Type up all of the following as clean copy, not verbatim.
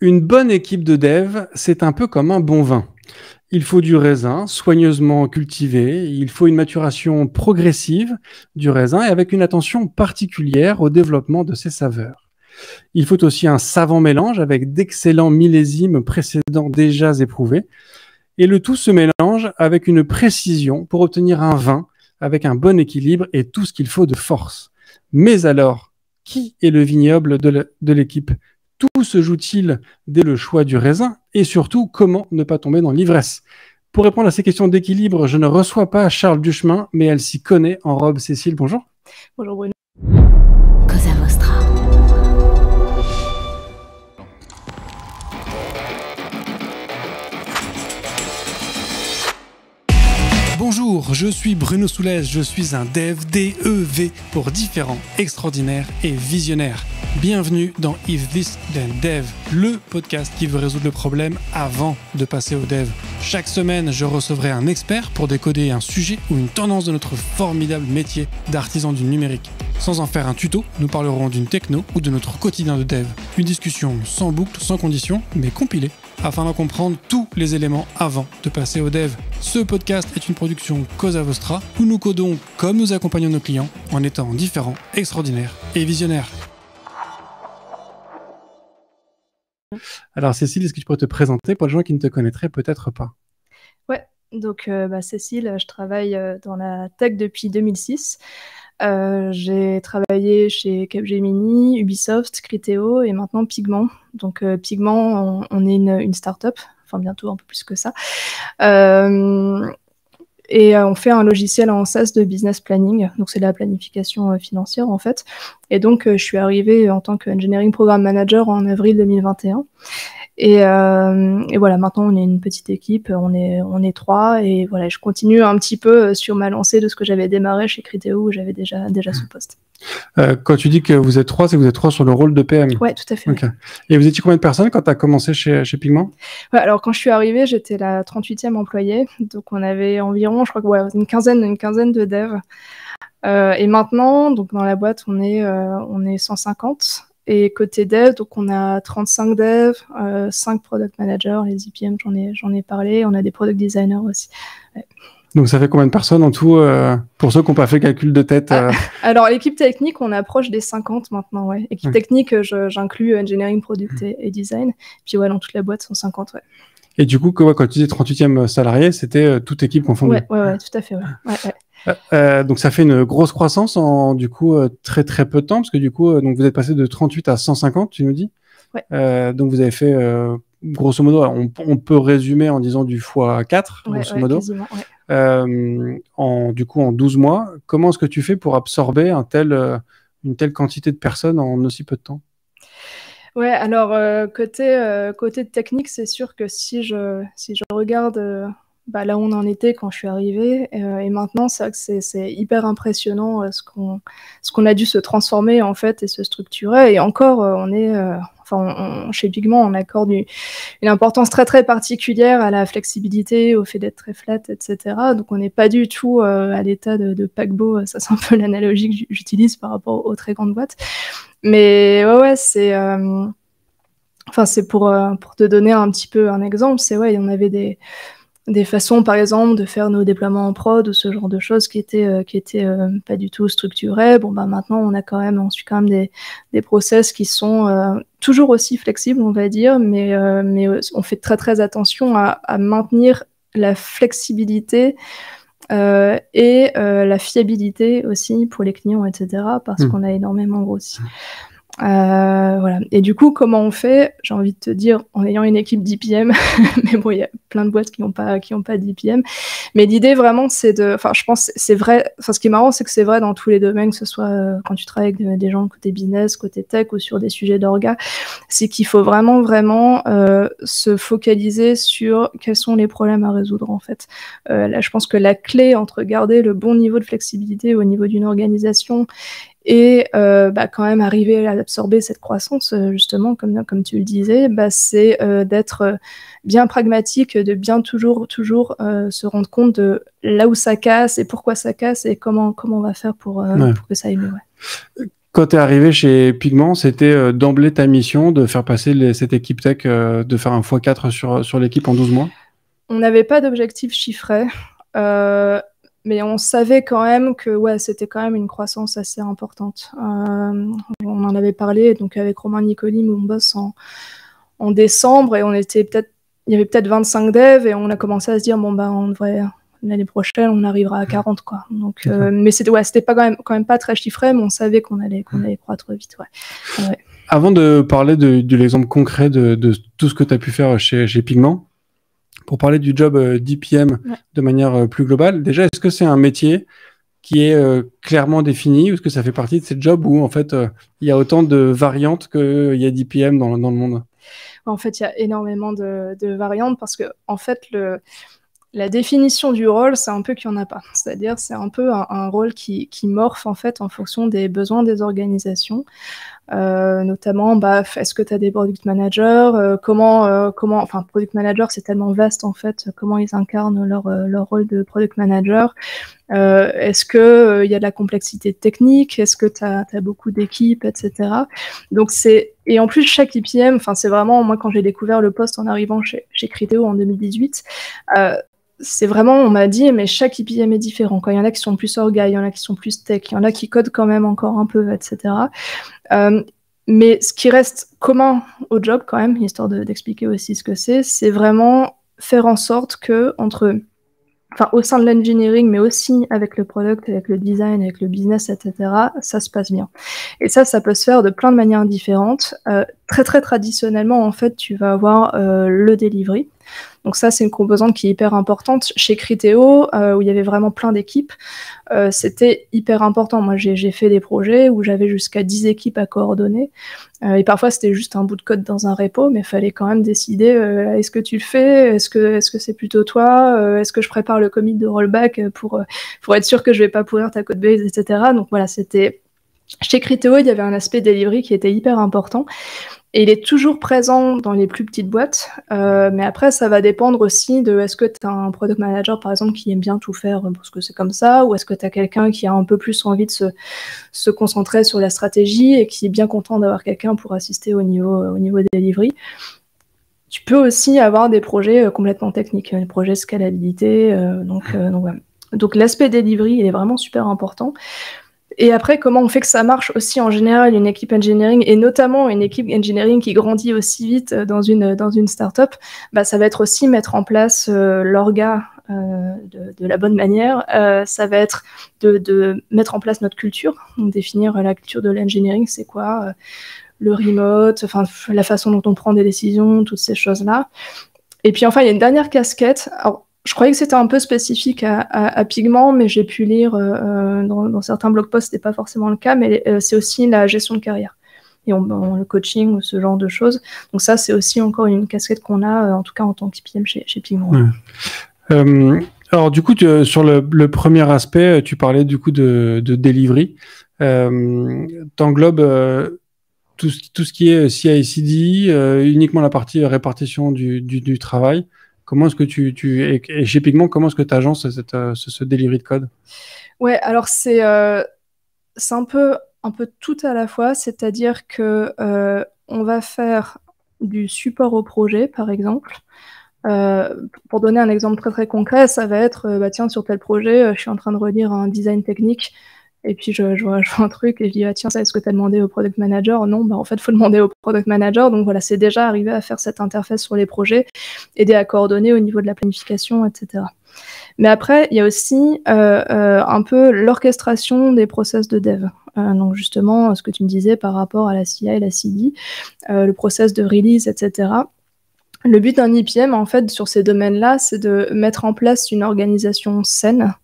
Une bonne équipe de dev, c'est un peu comme un bon vin. Il faut du raisin soigneusement cultivé, il faut une maturation progressive du raisin et avec une attention particulière au développement de ses saveurs. Il faut aussi un savant mélange avec d'excellents millésimes précédents déjà éprouvés. Et le tout se mélange avec une précision pour obtenir un vin avec un bon équilibre et tout ce qu'il faut de force. Mais alors, qui est le vignoble de l'équipe? Tout se joue-t-il dès le choix du raisin? Et surtout, comment ne pas tomber dans l'ivresse? Pour répondre à ces questions d'équilibre, je ne reçois pas Charles Duchemin, mais elle s'y connaît en robe. Cécile, bonjour. Bonjour Bruno. Cosa Vostra. Bonjour, je suis Bruno Soulez, je suis un dev, D-E-V, pour différents, extraordinaires et visionnaires. Bienvenue dans If This Then Dev, le podcast qui veut résoudre le problème avant de passer au dev. Chaque semaine, je recevrai un expert pour décoder un sujet ou une tendance de notre formidable métier d'artisan du numérique. Sans en faire un tuto, nous parlerons d'une techno ou de notre quotidien de dev. Une discussion sans boucle, sans condition, mais compilée, afin d'en comprendre tous les éléments avant de passer au dev. Ce podcast est une production Cosa Vostra, où nous codons comme nous accompagnons nos clients, en étant différents, extraordinaires et visionnaires. Alors Cécile, est-ce que tu pourrais te présenter pour les gens qui ne te connaîtraient peut-être pas? Ouais, donc Cécile, je travaille dans la tech depuis 2006. J'ai travaillé chez Capgemini, Ubisoft, Criteo et maintenant Pigment. Donc Pigment, on est une start-up, enfin bientôt un peu plus que ça. Et on fait un logiciel en SaaS de business planning, donc c'est de la planification financière en fait. Et donc je suis arrivée en tant qu'engineering program manager en avril 2021. Et voilà, maintenant on est une petite équipe, on est 3, et voilà, je continue un petit peu sur ma lancée de ce que j'avais démarré chez Criteo, où j'avais déjà ce poste. Quand tu dis que vous êtes 3, c'est que vous êtes 3 sur le rôle de PM. Ouais, tout à fait. Okay. Et vous étiez combien de personnes quand tu as commencé chez Pigment? Ouais, alors quand je suis arrivée, j'étais la 38e employée, donc on avait environ, je crois que une quinzaine de devs. Et maintenant, donc dans la boîte, on est 150. Et côté dev, donc on a 35 devs, 5 product managers, les EPM, j'en ai parlé, on a des product designers aussi. Ouais. Donc ça fait combien de personnes en tout, pour ceux qui n'ont pas fait le calcul de tête? Alors l'équipe technique, on approche des 50 maintenant, ouais. Équipe technique, j'inclus engineering, product et design. Puis ouais, dans toute la boîte, 150, ouais. Et du coup, quand tu disais 38e salarié, c'était toute équipe confondue? Ouais, tout à fait, ouais. Donc ça fait une grosse croissance en du coup très très peu de temps, parce que du coup donc vous êtes passé de 38 à 150, tu nous dis. Ouais. Donc vous avez fait grosso modo, on peut résumer en disant du x4 grosso modo. Quasiment, ouais. En 12 mois. Comment est-ce que tu fais pour absorber une telle quantité de personnes en aussi peu de temps? Ouais, alors côté technique, c'est sûr que si je regarde là où on en était quand je suis arrivée, et maintenant, c'est vrai que c'est hyper impressionnant ce qu'on a dû se transformer en fait et se structurer. Et encore, chez Pigment, on accorde une importance très très particulière à la flexibilité, au fait d'être très flat, etc. Donc on n'est pas du tout à l'état de paquebot. Ça, c'est un peu l'analogie que j'utilise par rapport aux très grandes boîtes. Mais ouais, c'est pour te donner un petit peu un exemple, on avait des façons, par exemple, de faire nos déploiements en prod ou ce genre de choses qui étaient pas du tout structurées. Bon, maintenant, on suit quand même des process qui sont toujours aussi flexibles, on va dire, mais on fait très, très attention à maintenir la flexibilité et la fiabilité aussi pour les clients, etc., parce qu'on a énormément grossi. Voilà. Et du coup, comment on fait? J'ai envie de te dire, en ayant une équipe d'IPM, mais bon, il y a plein de boîtes qui n'ont pas d'IPM. Mais l'idée vraiment, je pense, c'est vrai. Enfin, ce qui est marrant, c'est que c'est vrai dans tous les domaines, que ce soit quand tu travailles avec des gens côté business, côté tech ou sur des sujets d'orga, c'est qu'il faut vraiment se focaliser sur quels sont les problèmes à résoudre en fait. Là, je pense que la clé entre garder le bon niveau de flexibilité au niveau d'une organisation et quand même arriver à absorber cette croissance, justement, comme tu le disais, c'est d'être bien pragmatique, de bien toujours se rendre compte de là où ça casse et pourquoi ça casse et comment on va faire pour que ça aille mieux. Ouais. Quand tu es arrivé chez Pigment, c'était d'emblée ta mission de faire passer cette équipe tech, de faire un x4 sur l'équipe en 12 mois? On n'avait pas d'objectif chiffré, mais on savait quand même que ouais, c'était quand même une croissance assez importante. On en avait parlé donc avec Romain Nicoli, mon boss, en décembre, et il y avait peut-être 25 devs, et on a commencé à se dire bon bah on devrait l'année prochaine on arrivera à 40 quoi. Donc mais c'était pas quand même pas très chiffré, mais on savait qu'on allait croître vite, ouais. Avant de parler de l'exemple concret de tout ce que tu as pu faire chez Pigment, pour parler du job d'IPM de manière plus globale, déjà, est-ce que c'est un métier qui est clairement défini, ou est-ce que ça fait partie de ces jobs où en fait il y a autant de variantes qu'il y a d'IPM dans le monde? En fait, il y a énormément de variantes parce que en fait la définition du rôle, c'est un peu qu'il n'y en a pas. C'est-à-dire, c'est un peu un rôle qui morphe en fait en fonction des besoins des organisations. Notamment, est-ce que tu as des product managers, enfin, product manager, c'est tellement vaste en fait, comment ils incarnent leur rôle de product manager. Est-ce que il y a de la complexité technique, est-ce que tu as beaucoup d'équipes, etc. Donc et en plus chaque IPM, enfin c'est vraiment, moi quand j'ai découvert le poste en arrivant chez Criteo en 2018, c'est vraiment, on m'a dit, mais chaque IPM est différent. Quand il y en a qui sont plus orga, il y en a qui sont plus tech, il y en a qui codent quand même encore un peu, etc. Mais ce qui reste commun au job quand même, histoire d'expliquer aussi ce que c'est vraiment faire en sorte que au sein de l'engineering, mais aussi avec le product, avec le design, avec le business, etc., ça se passe bien. Et ça peut se faire de plein de manières différentes. Très, très traditionnellement, en fait, tu vas avoir le delivery. Donc ça, c'est une composante qui est hyper importante. Chez Criteo, où il y avait vraiment plein d'équipes, c'était hyper important. Moi, j'ai fait des projets où j'avais jusqu'à 10 équipes à coordonner. Et parfois, c'était juste un bout de code dans un repo, mais il fallait quand même décider, est-ce que tu le fais? Est-ce que c'est plutôt toi? Est-ce que je prépare le commit de rollback pour être sûr que je vais pas pourrir ta codebase, etc. Donc voilà, c'était... Chez Criteo, il y avait un aspect delivery qui était hyper important. Et il est toujours présent dans les plus petites boîtes, mais après, ça va dépendre aussi de est-ce que tu as un product manager, par exemple, qui aime bien tout faire parce que c'est comme ça, ou est-ce que tu as quelqu'un qui a un peu plus envie de se concentrer sur la stratégie et qui est bien content d'avoir quelqu'un pour assister au niveau des delivery. Tu peux aussi avoir des projets complètement techniques, des projets de scalabilité, donc l'aspect delivery, il est vraiment super important. Et après, comment on fait que ça marche aussi en général, une équipe engineering, et notamment une équipe engineering qui grandit aussi vite dans une startup, ça va être aussi mettre en place l'orga de la bonne manière. Ça va être de mettre en place notre culture, donc définir la culture de l'engineering, c'est quoi le remote, enfin la façon dont on prend des décisions, toutes ces choses-là. Et puis enfin, il y a une dernière casquette. Alors, je croyais que c'était un peu spécifique à Pigment, mais j'ai pu lire dans certains blog posts, c'était pas forcément le cas, mais c'est aussi la gestion de carrière et le coaching ou ce genre de choses. Donc ça, c'est aussi encore une casquette qu'on a, en tout cas en tant qu'IPM chez Pigment. Ouais. Alors du coup, sur le premier aspect, tu parlais du coup de delivery. T'englobes tout ce qui est CI/CD, uniquement la partie répartition du travail. Comment est-ce que et chez Pigment, comment est-ce que tu agences ce delivery de code? Ouais, alors c'est un peu tout à la fois, c'est-à-dire que on va faire du support au projet, par exemple. Pour donner un exemple très très concret, ça va être tiens, sur tel projet, je suis en train de relire un design technique. Et puis je vois un truc et je dis tiens, ça, est-ce que tu as demandé au product manager? Non, en fait il faut demander au product manager. Donc voilà, c'est déjà arrivé à faire cette interface sur les projets, aider à coordonner au niveau de la planification, etc. Mais après il y a aussi un peu l'orchestration des process de dev. Donc justement ce que tu me disais par rapport à la CI et la CD, le process de release, etc. Le but d'un IPM en fait sur ces domaines-là, c'est de mettre en place une organisation saine.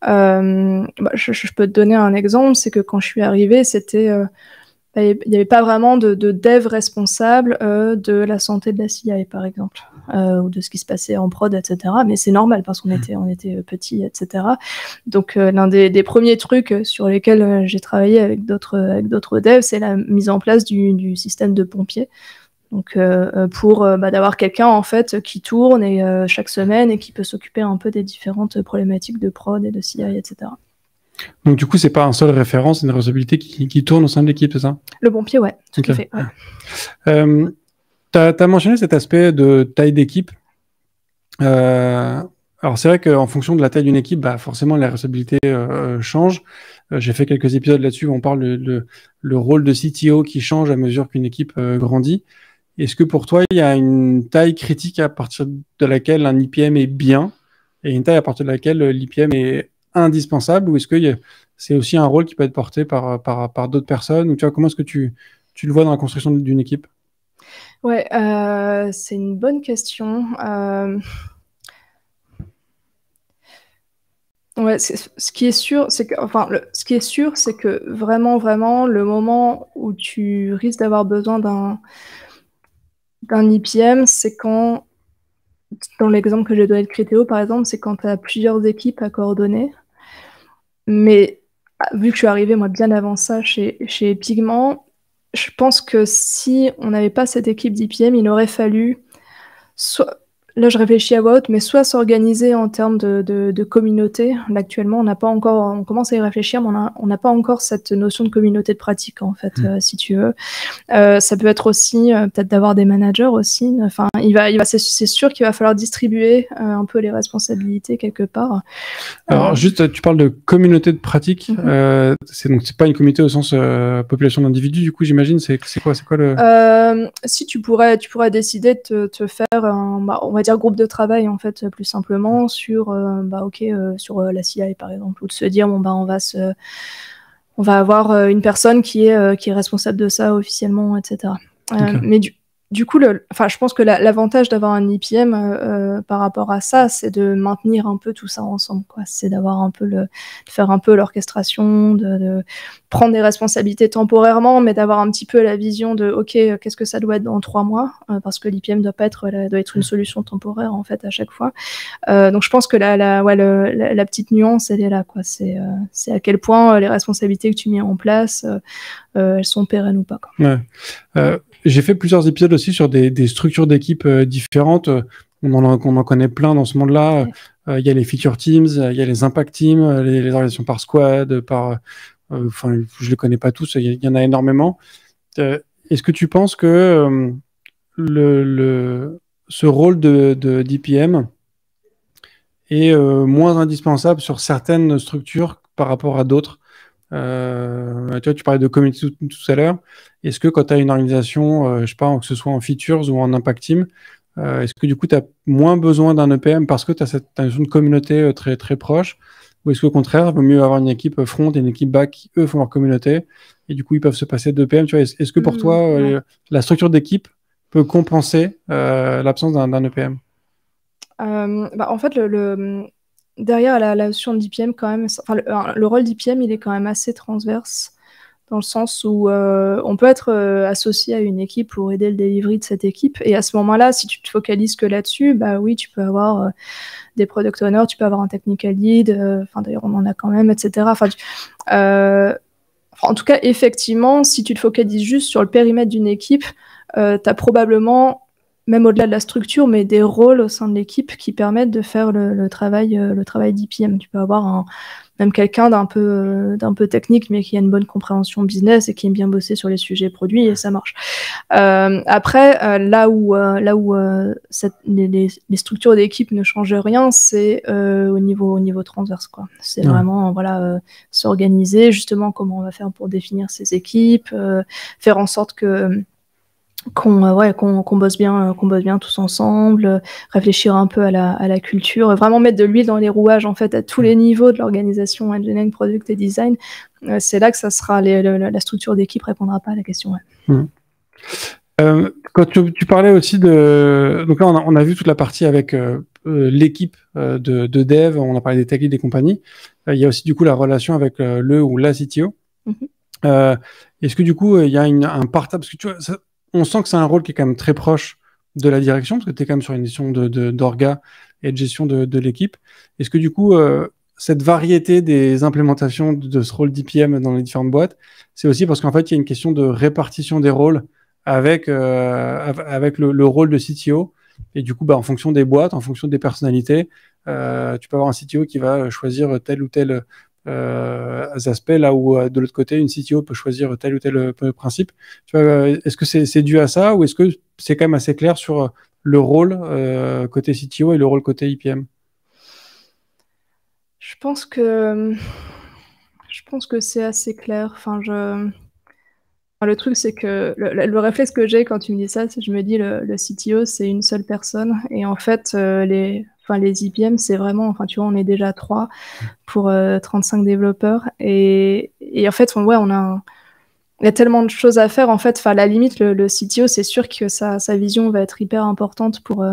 Je peux te donner un exemple, c'est que quand je suis arrivée, il n'y avait pas vraiment de dev responsable de la santé de la CI, par exemple, ou de ce qui se passait en prod, etc. Mais c'est normal parce qu'on était petits, etc. Donc l'un des premiers trucs sur lesquels j'ai travaillé avec d'autres devs, c'est la mise en place du système de pompier. Donc pour d'avoir quelqu'un en fait qui tourne chaque semaine et qui peut s'occuper un peu des différentes problématiques de prod et de CI, etc. Donc, du coup, c'est pas un seul référent, c'est une responsabilité qui tourne au sein de l'équipe, c'est ça? Le bon pied, ouais, tout Ok. à fait. Ouais. T'as mentionné cet aspect de taille d'équipe. Alors, c'est vrai qu'en fonction de la taille d'une équipe, bah, forcément, les responsabilités changent. J'ai fait quelques épisodes là-dessus où on parle le rôle de CTO qui change à mesure qu'une équipe grandit. Est-ce que pour toi, il y a une taille critique à partir de laquelle un IPM est bien et une taille à partir de laquelle l'IPM est indispensable, ou est-ce que c'est aussi un rôle qui peut être porté par d'autres personnes, ou tu vois, comment est-ce que tu le vois dans la construction d'une équipe? Ouais, c'est une bonne question. Ouais, ce qui est sûr, c'est que, enfin, ce qui est sûr, c'est que vraiment, vraiment, le moment où tu risques d'avoir besoin d'un IPM, c'est quand, dans l'exemple que j'ai donné de Criteo, par exemple, c'est quand tu as plusieurs équipes à coordonner. Mais vu que je suis arrivée, moi, bien avant ça chez Pigment, je pense que si on n'avait pas cette équipe d'IPM, il aurait fallu soit, là je réfléchis à voix haute, mais soit s'organiser en termes de communauté. Là, actuellement, on n'a pas encore, on commence à y réfléchir, mais on n'a pas encore cette notion de communauté de pratique, en fait, si tu veux. Ça peut être aussi peut-être d'avoir des managers aussi. Enfin, c'est sûr qu'il va falloir distribuer un peu les responsabilités quelque part. Alors, juste, tu parles de communauté de pratique. C'est pas une communauté au sens population d'individus, du coup, j'imagine. C'est quoi le... Si tu pourrais décider de te faire on va dire groupe de travail, en fait, plus simplement, sur, sur la CI, par exemple, ou de se dire, on va avoir une personne qui est responsable de ça officiellement, etc. Ok. Mais du coup, je pense que l'avantage d'avoir un IPM par rapport à ça, c'est de maintenir un peu tout ça ensemble, quoi. C'est d'avoir un peu de faire un peu l'orchestration, de prendre des responsabilités temporairement, mais d'avoir un petit peu la vision de OK, qu'est-ce que ça doit être dans 3 mois, parce que l'IPM doit être une solution temporaire, en fait, à chaque fois. Donc je pense que la petite nuance, elle est là, quoi. C'est à quel point les responsabilités que tu mets en place, elles sont pérennes ou pas, quoi. Ouais. J'ai fait plusieurs épisodes aussi sur des structures d'équipe différentes. On en connaît plein dans ce monde-là. Il y a les feature teams, il y a les impact teams, les organisations par squad, enfin, je les connais pas tous, il y en a énormément. Est-ce que tu penses que ce rôle d'IPM est moins indispensable sur certaines structures par rapport à d'autres? Tu vois, tu parlais de community tout à l'heure. Est-ce que quand tu as une organisation, je sais pas, que ce soit en features ou en impact team, est-ce que du coup tu as moins besoin d'un EPM parce que tu as cette notion de communauté très, très proche? Ou est-ce qu'au contraire, il vaut mieux avoir une équipe front et une équipe back qui, eux, font leur communauté et du coup, ils peuvent se passer d'EPM? Tu vois, est-ce que pour toi, la structure d'équipe peut compenser l'absence d'un EPM? En fait, derrière la notion d'IPM, quand même, le rôle d'IPM, il est quand même assez transverse, dans le sens où on peut être associé à une équipe pour aider le delivery de cette équipe. Et à ce moment-là, si tu te focalises que là-dessus, bah oui, tu peux avoir des product owners, tu peux avoir un technical lead, d'ailleurs, on en a quand même, etc. En tout cas, effectivement, si tu te focalises juste sur le périmètre d'une équipe, tu as probablement, même au-delà de la structure, mais des rôles au sein de l'équipe qui permettent de faire le travail d'IPM. Tu peux avoir même quelqu'un d'un peu technique, mais qui a une bonne compréhension business et qui aime bien bosser sur les sujets produits, et ça marche. Après, là où les structures d'équipe ne changent rien, c'est au niveau transverse, quoi. C'est vraiment s'organiser, justement, comment on va faire pour définir ces équipes, faire en sorte qu'on bosse bien tous ensemble, réfléchir un peu à la culture, vraiment mettre de l'huile dans les rouages, en fait, à tous les niveaux de l'organisation, engineering, product et design. C'est là que ça sera la structure d'équipe répondra pas à la question. Quand tu parlais aussi de... Donc là, on a vu toute la partie avec l'équipe de dev, on a parlé des tech leads et compagnie. Il y a aussi du coup la relation avec le ou la CTO. Est-ce que du coup, il y a un partage... Parce que tu vois, on sent que c'est un rôle qui est quand même très proche de la direction, parce que tu es quand même sur une gestion d'orga et de gestion de l'équipe. Est-ce que du coup, cette variété des implémentations de ce rôle d'IPM dans les différentes boîtes, c'est aussi parce qu'en fait, il y a une question de répartition des rôles avec le rôle de CTO. Et du coup, en fonction des boîtes, en fonction des personnalités, tu peux avoir un CTO qui va choisir tel ou tel aspects, là où de l'autre côté, une CTO peut choisir tel ou tel principe. Tu vois, est-ce que c'est dû à ça ou est-ce que c'est quand même assez clair sur le rôle côté CTO et le rôle côté IPM? Je pense que c'est assez clair. Le truc, c'est que le réflexe que j'ai quand tu me dis ça, c'est que je me dis le CTO, c'est une seule personne. Et en fait, les IPM, c'est vraiment, tu vois, on est déjà 3 pour 35 développeurs. Et en fait, il y a tellement de choses à faire. En fait, à la limite, le CTO, c'est sûr que sa vision va être hyper importante pour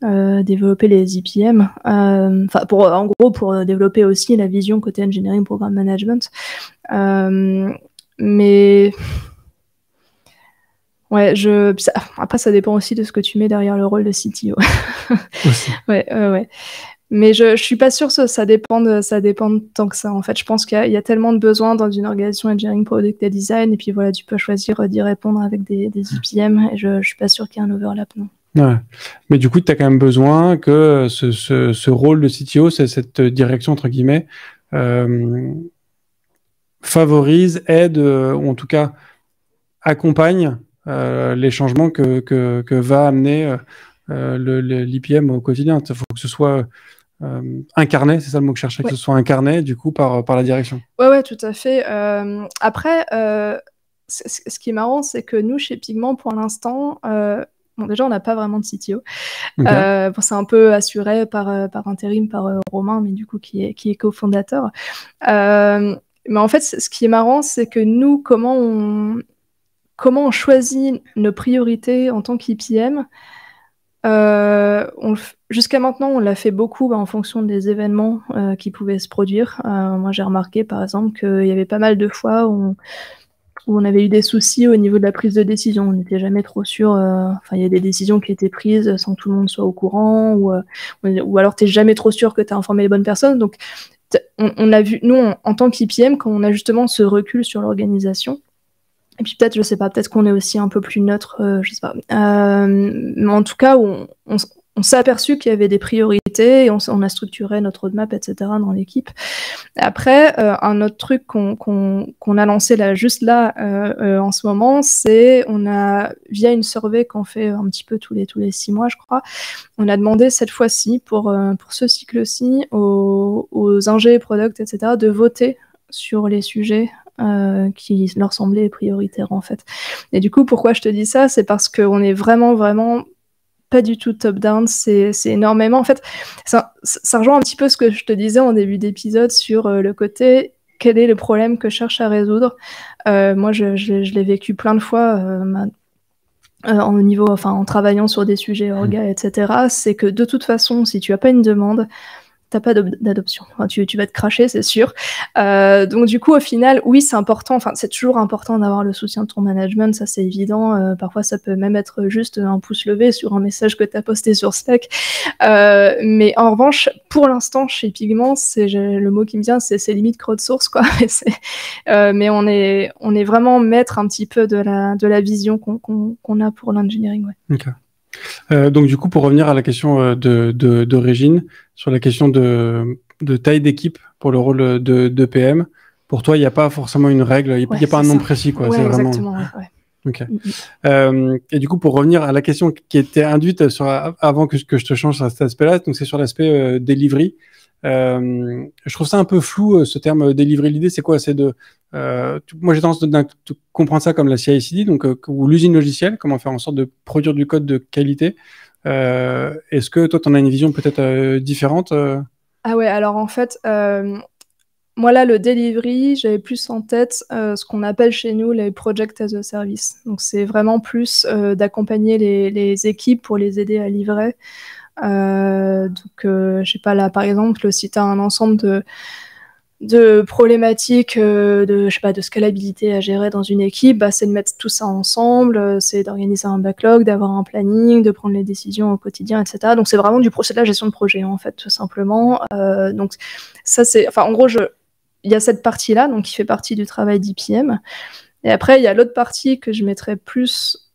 développer les IPM. En gros, pour développer aussi la vision côté engineering, programme management. Mais ouais, après, ça dépend aussi de ce que tu mets derrière le rôle de CTO. Aussi. Ouais. Mais je suis pas sûre que ça dépend de tant que ça. En fait, je pense qu'il y a tellement de besoins dans une organisation engineering, product et design. Et puis voilà, tu peux choisir d'y répondre avec des IPM. Et je suis pas sûre qu'il y ait un overlap, non. Ouais. Mais du coup, tu as quand même besoin que ce rôle de CTO, cette direction, entre guillemets, favorise, aide, ou en tout cas accompagne les changements que va amener l'IPM au quotidien. Il faut que ce soit incarné, c'est ça le mot que je cherchais, que ce soit incarné du coup par la direction. Ouais, tout à fait. Après, ce qui est marrant, c'est que nous, chez Pigment, pour l'instant, déjà, on n'a pas vraiment de CTO. Okay. C'est un peu assuré par intérim par Romain, mais du coup, qui est cofondateur. Mais en fait, ce qui est marrant, c'est que nous, comment on choisit nos priorités en tant qu'IPM. Jusqu'à maintenant, on l'a fait beaucoup en fonction des événements qui pouvaient se produire. Moi, j'ai remarqué, par exemple, qu'il y avait pas mal de fois où on avait eu des soucis au niveau de la prise de décision. On n'était jamais trop sûr. Il y a des décisions qui étaient prises sans que tout le monde soit au courant, ou alors tu n'es jamais trop sûr que tu as informé les bonnes personnes. Donc, on a vu, nous, en tant qu'IPM, quand on a justement ce recul sur l'organisation, et puis peut-être, je sais pas, peut-être qu'on est aussi un peu plus neutre, je sais pas. Mais en tout cas, on s'est aperçu qu'il y avait des priorités et on a structuré notre roadmap, etc. dans l'équipe. Après, un autre truc qu'on a lancé là, juste là, en ce moment, c'est via une survey qu'on fait un petit peu tous les 6 mois, je crois, on a demandé cette fois-ci, pour ce cycle-ci, aux ingés, product, etc., de voter sur les sujets qui leur semblaient prioritaires, en fait. Et du coup, pourquoi je te dis ça? C'est parce qu'on est vraiment, vraiment pas du tout top-down, c'est énormément. En fait, ça rejoint un petit peu ce que je te disais en début d'épisode sur le côté quel est le problème que je cherche à résoudre. Moi, je l'ai vécu plein de fois en travaillant sur des sujets orga, etc. C'est que de toute façon, si tu n'as pas une demande, t'as pas d'adoption. Tu vas te cracher, c'est sûr. Donc du coup, au final, oui, c'est important. C'est toujours important d'avoir le soutien de ton management, ça c'est évident. Parfois, ça peut même être juste un pouce levé sur un message que tu as posté sur Slack. Mais en revanche, pour l'instant, chez Pigment, le mot qui me vient, c'est limite crowdsource, quoi. Mais on est vraiment maître un petit peu de la vision qu'on a pour l'engineering. Ouais. Okay. Donc du coup, pour revenir à la question de Régine, sur la question de taille d'équipe pour le rôle de PM, pour toi, il n'y a pas forcément une règle, il n'y a pas un nom précis, quoi. Ouais, c'est exactement. Vraiment... Ouais. Okay. Et du coup, pour revenir à la question qui était induite avant que je te change sur cet aspect-là, donc c'est sur l'aspect delivery. Je trouve ça un peu flou, ce terme delivery. L'idée, c'est quoi? C'est moi, j'ai tendance de comprendre ça comme la CI/CD, donc ou l'usine logicielle, comment faire en sorte de produire du code de qualité. Est-ce que toi, tu en as une vision peut-être différente Ah ouais, alors en fait, moi là, le delivery, j'avais plus en tête ce qu'on appelle chez nous les project as a service. Donc c'est vraiment plus d'accompagner les équipes pour les aider à livrer. Je sais pas, là par exemple, si tu as un ensemble de problématiques de scalabilité à gérer dans une équipe, c'est de mettre tout ça ensemble, c'est d'organiser un backlog, d'avoir un planning, de prendre les décisions au quotidien, etc. Donc c'est vraiment c'est de la gestion de projet en fait, tout simplement. Donc ça c'est, en gros, il y a cette partie-là, donc qui fait partie du travail d'IPM. Et après il y a l'autre partie que je mettrais plus,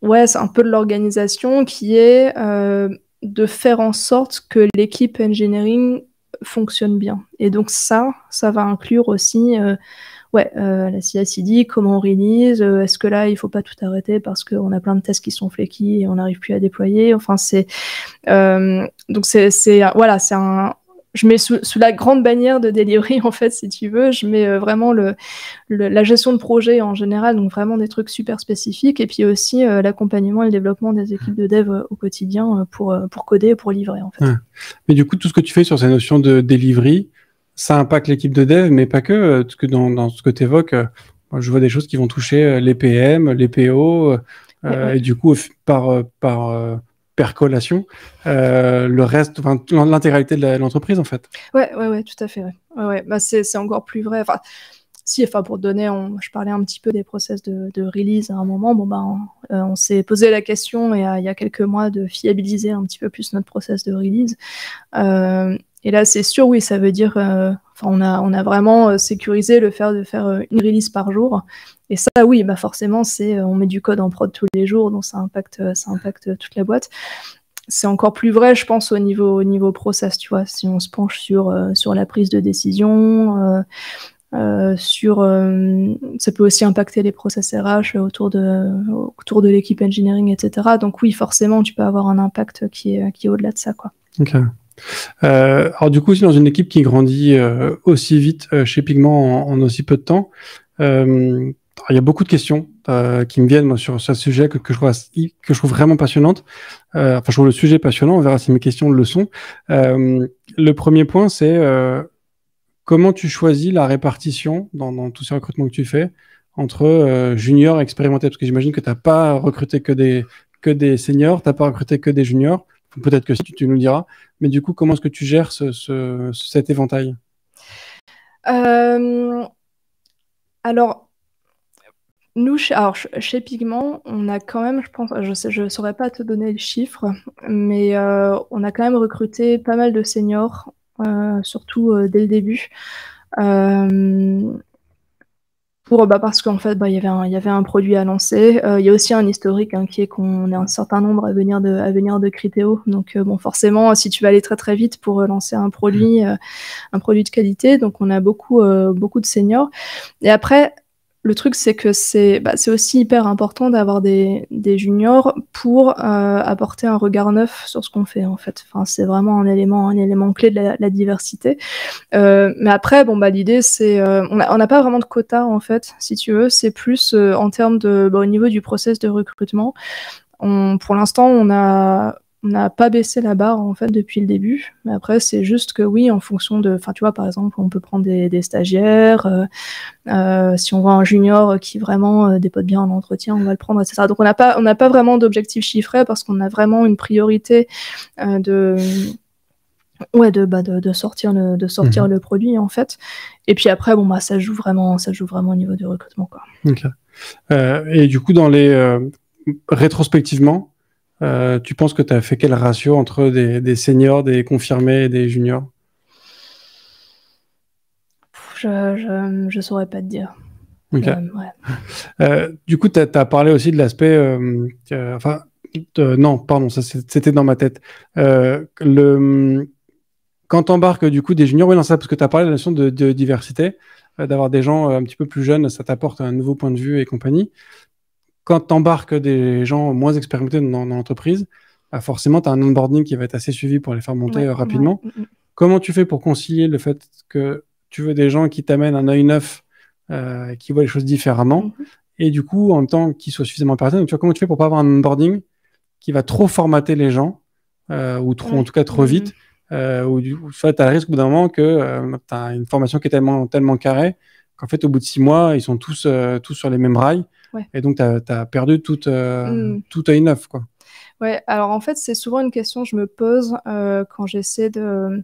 c'est un peu de l'organisation, qui est de faire en sorte que l'équipe engineering fonctionne bien. Et donc ça va inclure aussi la CI/CD, comment on release, est-ce que là il faut pas tout arrêter parce qu'on a plein de tests qui sont flaky et on n'arrive plus à déployer. Enfin donc voilà, c'est un. Je mets sous la grande bannière de delivery, en fait, si tu veux, je mets vraiment la gestion de projet en général, donc vraiment des trucs super spécifiques, et puis aussi l'accompagnement et le développement des équipes de dev au quotidien pour coder et pour livrer, en fait. Ouais. Mais du coup, tout ce que tu fais sur ces notions de delivery, ça impacte l'équipe de dev, mais pas que. Parce que dans ce que tu évoques, moi, je vois des choses qui vont toucher les PM, les PO, et du coup, par percolation, le reste, enfin, l'intégralité de l'entreprise, en fait. Ouais, tout à fait. Ouais. Bah, c'est encore plus vrai. Enfin, pour te donner, je parlais un petit peu des process de release à un moment. Bon, on s'est posé la question il y a quelques mois de fiabiliser un petit peu plus notre process de release. Et là, c'est sûr, oui, ça veut dire, on a vraiment sécurisé le fait de faire une release par jour. Et ça, oui, bah forcément, on met du code en prod tous les jours, donc ça impacte toute la boîte. C'est encore plus vrai, je pense, au niveau process, tu vois, si on se penche sur la prise de décision, ça peut aussi impacter les process RH autour de l'équipe engineering, etc. Donc oui, forcément, tu peux avoir un impact qui est au-delà de ça, quoi. Ok. Alors du coup, aussi dans une équipe qui grandit aussi vite chez Pigment en aussi peu de temps, il y a beaucoup de questions qui me viennent moi, sur ce sujet que je trouve vraiment passionnante. Enfin, je trouve le sujet passionnant, on verra si mes questions le sont. Le premier point, c'est comment tu choisis la répartition dans tous ces recrutements que tu fais entre juniors et expérimentés? Parce que j'imagine que tu n'as pas recruté que des seniors, tu n'as pas recruté que des juniors. Peut-être que si tu nous le diras. Mais du coup, comment est-ce que tu gères cet éventail? Alors, nous, chez Pigment, on a quand même, je pense, je saurais pas te donner le chiffre, mais on a quand même recruté pas mal de seniors, surtout dès le début. Parce qu'en fait, il y avait un produit à lancer. Il y a aussi un historique qui est qu'on est un certain nombre à venir de Criteo. Donc forcément, si tu vas aller très très vite pour lancer un produit de qualité, donc on a beaucoup de seniors. Et après, le truc, c'est que c'est aussi hyper important d'avoir des juniors pour apporter un regard neuf sur ce qu'on fait, en fait. Enfin, c'est vraiment un élément clé de la diversité. Mais après, l'idée, c'est... on n'a pas vraiment de quota, en fait, si tu veux. C'est plus en termes au niveau du process de recrutement. Pour l'instant, on n'a pas baissé la barre, en fait, depuis le début. Mais après, c'est juste que oui, en fonction de... Enfin, tu vois, par exemple, on peut prendre des stagiaires. Si on voit un junior qui vraiment dépote bien en entretien, on va le prendre, etc. Donc, on n'a pas vraiment d'objectif chiffré parce qu'on a vraiment une priorité de sortir le produit, en fait. Et puis après, ça joue vraiment au niveau du recrutement, quoi. Ok. Et du coup, rétrospectivement, tu penses que tu as fait quel ratio entre des seniors, des confirmés et des juniors? Je saurais pas te dire. Ok. Ouais. Du coup, tu as parlé aussi de l'aspect... non, pardon, ça c'était dans ma tête. Quand t'embarques du coup des juniors, oui, non, ça, parce que tu as parlé de la notion de diversité, d'avoir des gens un petit peu plus jeunes, ça t'apporte un nouveau point de vue et compagnie. Quand t'embarques des gens moins expérimentés dans l'entreprise, forcément, tu as un onboarding qui va être assez suivi pour les faire monter rapidement. Ouais. Comment tu fais pour concilier le fait que tu veux des gens qui t'amènent un œil neuf, qui voient les choses différemment, et du coup, en même temps, qui soient suffisamment opérationnels? Donc, tu vois, comment tu fais pour pas avoir un onboarding qui va trop formater les gens, ou en tout cas trop vite, ou soit tu as le risque au bout d'un moment que tu as une formation qui est tellement carrée qu'en fait, au bout de 6 mois, ils sont tous sur les mêmes rails, et donc tu as perdu tout œil neuf, quoi. Ouais, alors en fait, c'est souvent une question que je me pose quand j'essaie de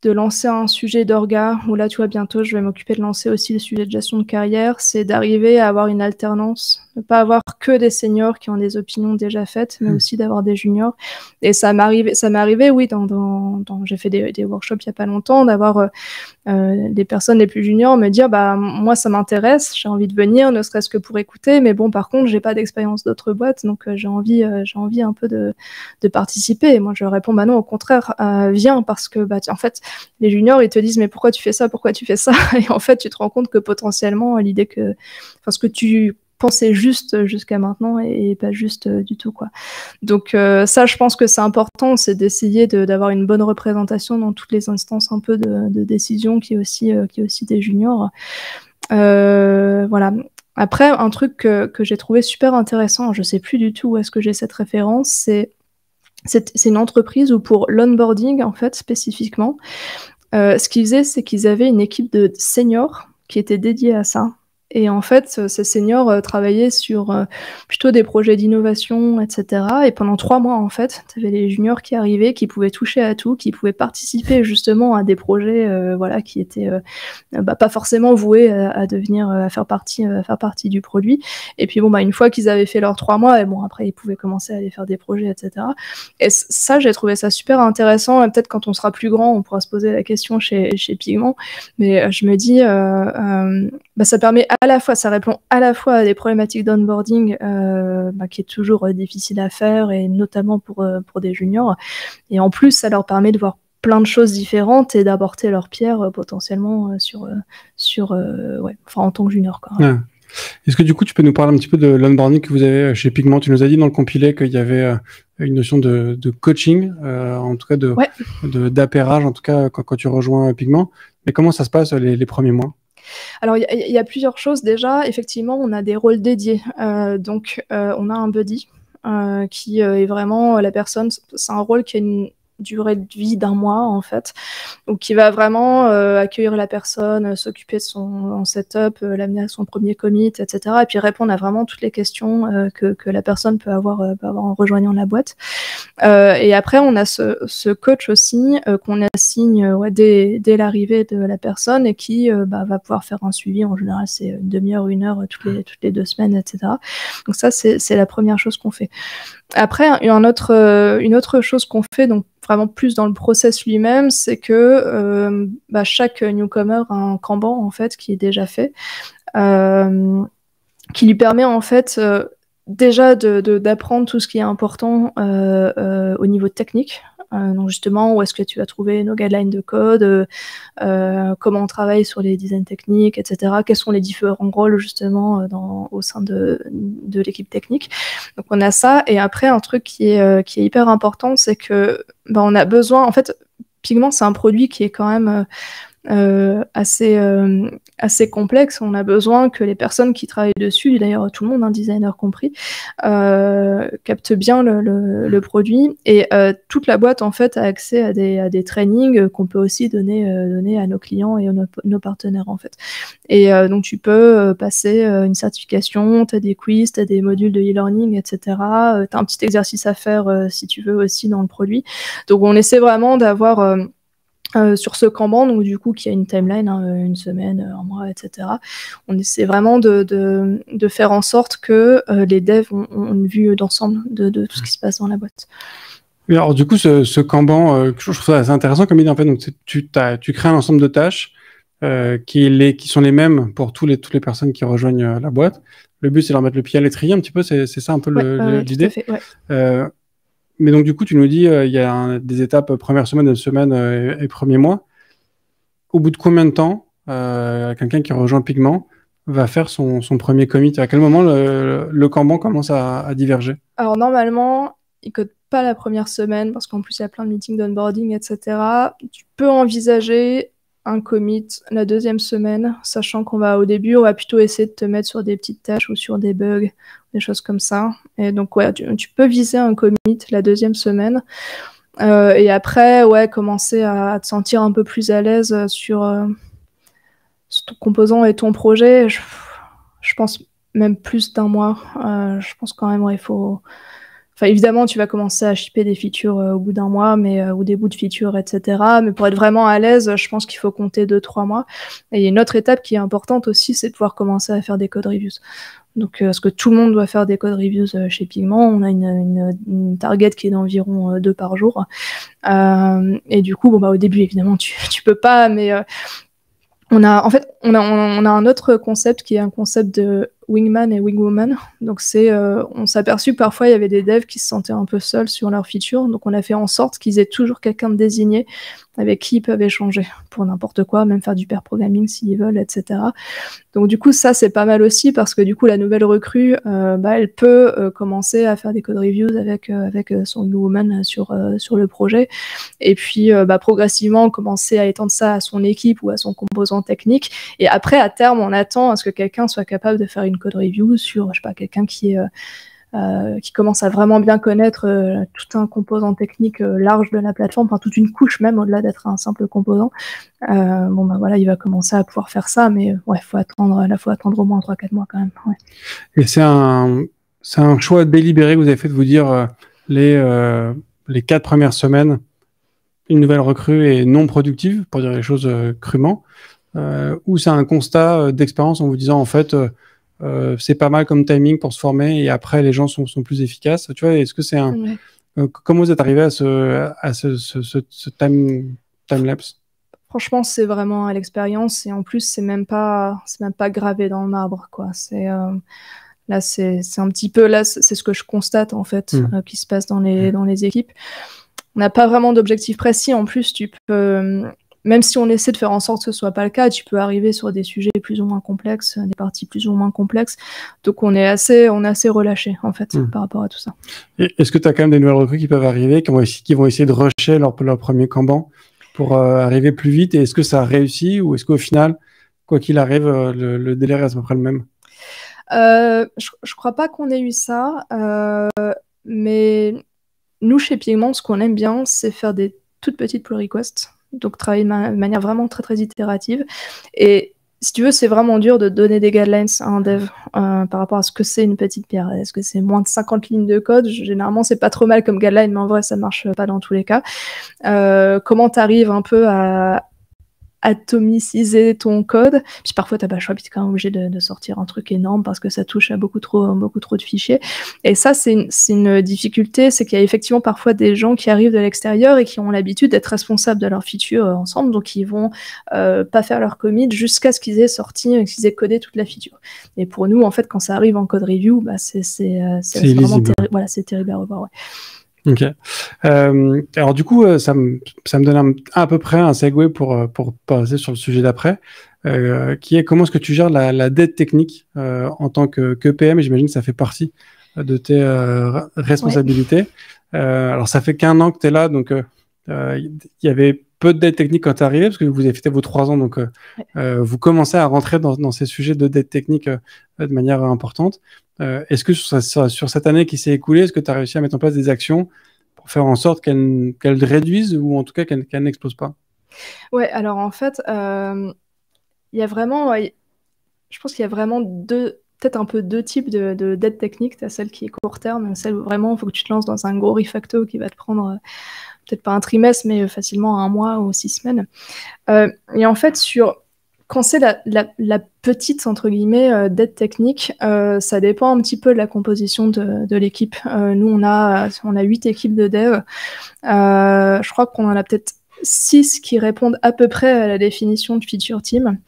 lancer un sujet d'orga, où là, tu vois, bientôt, je vais m'occuper de lancer aussi le sujet de gestion de carrière, c'est d'arriver à avoir une alternance, ne pas avoir que des seniors qui ont des opinions déjà faites, mais aussi d'avoir des juniors. Et ça m'est arrivé, oui, j'ai fait des workshops il n'y a pas longtemps, d'avoir des personnes les plus juniors me dire, moi, ça m'intéresse, j'ai envie de venir, ne serait-ce que pour écouter, mais bon, par contre, j'ai pas d'expérience d'autres boîtes, donc j'ai envie un peu de participer. Et moi, je réponds, non, au contraire, viens, parce que, en fait, les juniors, ils te disent mais pourquoi tu fais ça, pourquoi tu fais ça? Et en fait, tu te rends compte que potentiellement, l'idée que, enfin, ce que tu pensais juste jusqu'à maintenant et pas juste du tout, quoi. Donc ça, je pense que c'est important, c'est d'essayer d'avoir une bonne représentation dans toutes les instances un peu de décision qui est aussi des juniors. Voilà. Après, un truc que j'ai trouvé super intéressant, je sais plus du tout où est-ce que j'ai cette référence, c'est une entreprise où pour l'onboarding, en fait, spécifiquement, ce qu'ils faisaient, c'est qu'ils avaient une équipe de seniors qui était dédiée à ça. Et en fait, ces seniors travaillaient sur plutôt des projets d'innovation, etc. Et pendant 3 mois, en fait, tu avais les juniors qui arrivaient, qui pouvaient toucher à tout, qui pouvaient participer justement à des projets voilà, qui étaient pas forcément voués à devenir, à faire partie du produit. Et puis, bon, une fois qu'ils avaient fait leurs 3 mois, et bon, après, ils pouvaient commencer à aller faire des projets, etc. Et ça, j'ai trouvé ça super intéressant. Et peut-être quand on sera plus grand, on pourra se poser la question chez Pigment. Mais je me dis, ça permet à la fois, ça répond à la fois à des problématiques d'onboarding qui est toujours difficile à faire, et notamment pour des juniors. Et en plus, ça leur permet de voir plein de choses différentes et d'apporter leur pierre potentiellement en tant que junior, quoi. Ouais. Est-ce que du coup, tu peux nous parler un petit peu de l'onboarding que vous avez chez Pigment? Tu nous as dit dans le compilé qu'il y avait une notion de coaching, en tout cas d'appairage, en tout cas quand tu rejoins Pigment. Mais comment ça se passe les premiers mois? Alors, il y a plusieurs choses. Déjà, effectivement, on a des rôles dédiés. Donc, on a un buddy qui est vraiment la personne. C'est un rôle qui a une durée de vie d'1 mois, en fait, donc qui va vraiment accueillir la personne, s'occuper de son setup, l'amener à son premier commit, etc. Et puis répondre à vraiment toutes les questions que la personne peut avoir en rejoignant la boîte. Et après, on a ce coach aussi qu'on assigne dès l'arrivée de la personne, et qui va pouvoir faire un suivi. En général, c'est une demi-heure, 1 heure toutes les 2 semaines, etc. Donc ça, c'est la première chose qu'on fait. Après, une autre chose qu'on fait, donc vraiment plus dans le process lui-même, c'est que chaque newcomer a un Kanban, en fait, qui est déjà fait, qui lui permet, en fait, déjà d'apprendre tout ce qui est important au niveau technique. Donc justement, où est-ce que tu vas trouver nos guidelines de code, comment on travaille sur les designs techniques, etc. Quels sont les différents rôles justement au sein de l'équipe technique. Donc on a ça. Et après, un truc qui est hyper important, c'est que on a besoin, en fait, Pigment, c'est un produit qui est quand même assez complexe. On a besoin que les personnes qui travaillent dessus, et d'ailleurs tout le monde, un designer compris, captent bien le produit. Et toute la boîte, en fait, a accès à des trainings qu'on peut aussi donner à nos clients et à nos partenaires, en fait. Et donc tu peux passer une certification, tu as des quiz, tu as des modules de e-learning, etc. Tu as un petit exercice à faire si tu veux aussi dans le produit. Donc on essaie vraiment d'avoir sur ce Kanban, donc du coup, qui a une timeline, 1 semaine, 1 mois, etc. On essaie vraiment de faire en sorte que les devs ont une vue d'ensemble de tout ce qui se passe dans la boîte. Et alors du coup, ce Kanban, je trouve ça assez intéressant comme idée, en fait. Donc tu crées un ensemble de tâches qui sont les mêmes pour toutes les personnes qui rejoignent la boîte. Le but, c'est de leur mettre le pied à l'étrier un petit peu. C'est ça un peu l'idée. Tout à fait, ouais. Mais donc, du coup, tu nous dis il y a des étapes première semaine, 2 semaines et premier mois. Au bout de combien de temps quelqu'un qui rejoint Pigment va faire son premier commit? À quel moment le Kanban commence à diverger? Alors, normalement, il ne code pas la première semaine, parce qu'en plus, il y a plein de meetings d'onboarding, etc. Tu peux envisager un commit la 2e semaine, sachant au début, on va plutôt essayer de te mettre sur des petites tâches ou sur des bugs, des choses comme ça. Et donc, ouais, tu peux viser un commit la 2e semaine. Et après, ouais, commencer à te sentir un peu plus à l'aise sur ton composant et ton projet. Je pense même plus d'1 mois. Je pense quand même, ouais, il faut... Enfin, évidemment, tu vas commencer à shipper des features au bout d'1 mois, ou des bouts de features, etc. Mais pour être vraiment à l'aise, je pense qu'il faut compter 2-3 mois. Et il y a une autre étape qui est importante aussi, c'est de pouvoir commencer à faire des code reviews. Donc, parce que tout le monde doit faire des code reviews chez Pigment. On a une target qui est d'environ 2 par jour. Et du coup, au début, évidemment, tu peux pas, mais on a un autre concept qui est un concept de wingman et wingwoman. Donc on s'est aperçu que parfois il y avait des devs qui se sentaient un peu seuls sur leur feature. Donc on a fait en sorte qu'ils aient toujours quelqu'un de désigné avec qui ils peuvent échanger pour n'importe quoi, même faire du pair programming s'ils veulent, etc. Donc du coup, ça c'est pas mal aussi parce que du coup la nouvelle recrue, elle peut commencer à faire des code reviews avec son new woman sur le projet, et puis progressivement commencer à étendre ça à son équipe ou à son composant technique. Et après, à terme, on attend à ce que quelqu'un soit capable de faire une code review sur, je sais pas, quelqu'un qui commence à vraiment bien connaître tout un composant technique large de la plateforme, enfin toute une couche même au-delà d'être un simple composant. Voilà, il va commencer à pouvoir faire ça, mais ouais, faut attendre au moins 3-4 mois quand même. Ouais. Et c'est un choix délibéré que vous avez fait de vous dire les 4 premières semaines, une nouvelle recrue est non productive, pour dire les choses crûment, ou c'est un constat d'expérience en vous disant en fait c'est pas mal comme timing pour se former et après les gens sont plus efficaces. Tu vois, est-ce que c'est comment vous êtes arrivé à ce time-lapse? Franchement, c'est vraiment à l'expérience, et en plus c'est même pas gravé dans le marbre, quoi. Là c'est un petit peu c'est ce que je constate en fait qui se passe dans les équipes. On n'a pas vraiment d'objectif précis. En plus, tu peux, même si on essaie de faire en sorte que ce soit pas le cas, tu peux arriver sur des sujets plus ou moins complexes, des parties plus ou moins complexes. Donc on est assez relâché en fait par rapport à tout ça. Et est-ce que tu as quand même des nouvelles recrues qui peuvent arriver, qui vont essayer de rusher leur premier Kanban pour arriver plus vite? Et est-ce que ça a réussi, ou est-ce qu'au final, quoi qu'il arrive, le délai reste à peu près le même? Je crois pas qu'on ait eu ça, mais nous, chez Pigment, ce qu'on aime bien, c'est faire des toutes petites pull requests, donc travailler de manière vraiment très très itérative. Et si tu veux, c'est vraiment dur de donner des guidelines à un dev par rapport à ce que c'est une petite PR. Est-ce que c'est moins de 50 lignes de code? Généralement, c'est pas trop mal comme guideline, mais en vrai, ça marche pas dans tous les cas. Comment t'arrives un peu à atomiciser ton code, puis parfois t'as pas le choix, puis t'es quand même obligé de sortir un truc énorme parce que ça touche à beaucoup trop de fichiers. Et ça, c'est une difficulté, c'est qu'il y a effectivement parfois des gens qui arrivent de l'extérieur et qui ont l'habitude d'être responsables de leurs features ensemble, donc ils vont pas faire leur commit jusqu'à ce qu'ils aient sorti, qu'ils aient codé toute la feature. Et pour nous, en fait, quand ça arrive en code review, c'est vraiment terrible. Voilà, c'est terrible à revoir. Ouais. Ok. Alors du coup, ça me donne à peu près un segue pour passer sur le sujet d'après, qui est comment est-ce que tu gères la dette technique en tant que PM, et j'imagine que ça fait partie de tes responsabilités. Ouais. Alors ça fait qu'1 an que tu es là, donc il y avait peu de dette technique quand tu es arrivé, parce que vous avez fait vos 3 ans, donc vous commencez à rentrer dans ces sujets de dette technique de manière importante. Est-ce que sur cette année qui s'est écoulée, est-ce que tu as réussi à mettre en place des actions pour faire en sorte qu'elle réduise, ou en tout cas qu'elle n'explose pas? Ouais, alors en fait, il y a vraiment, je pense qu'il y a vraiment peut-être un peu deux types de dette technique. Tu as celle qui est court terme, celle où vraiment il faut que tu te lances dans un gros refacto qui va te prendre peut-être pas un trimestre, mais facilement 1 mois ou 6 semaines. Et en fait, quand c'est la petite, entre guillemets, dette technique, ça dépend un petit peu de la composition de l'équipe. Nous, on a 8 équipes de dev. Je crois qu'on en a peut-être 6 qui répondent à peu près à la définition de feature team.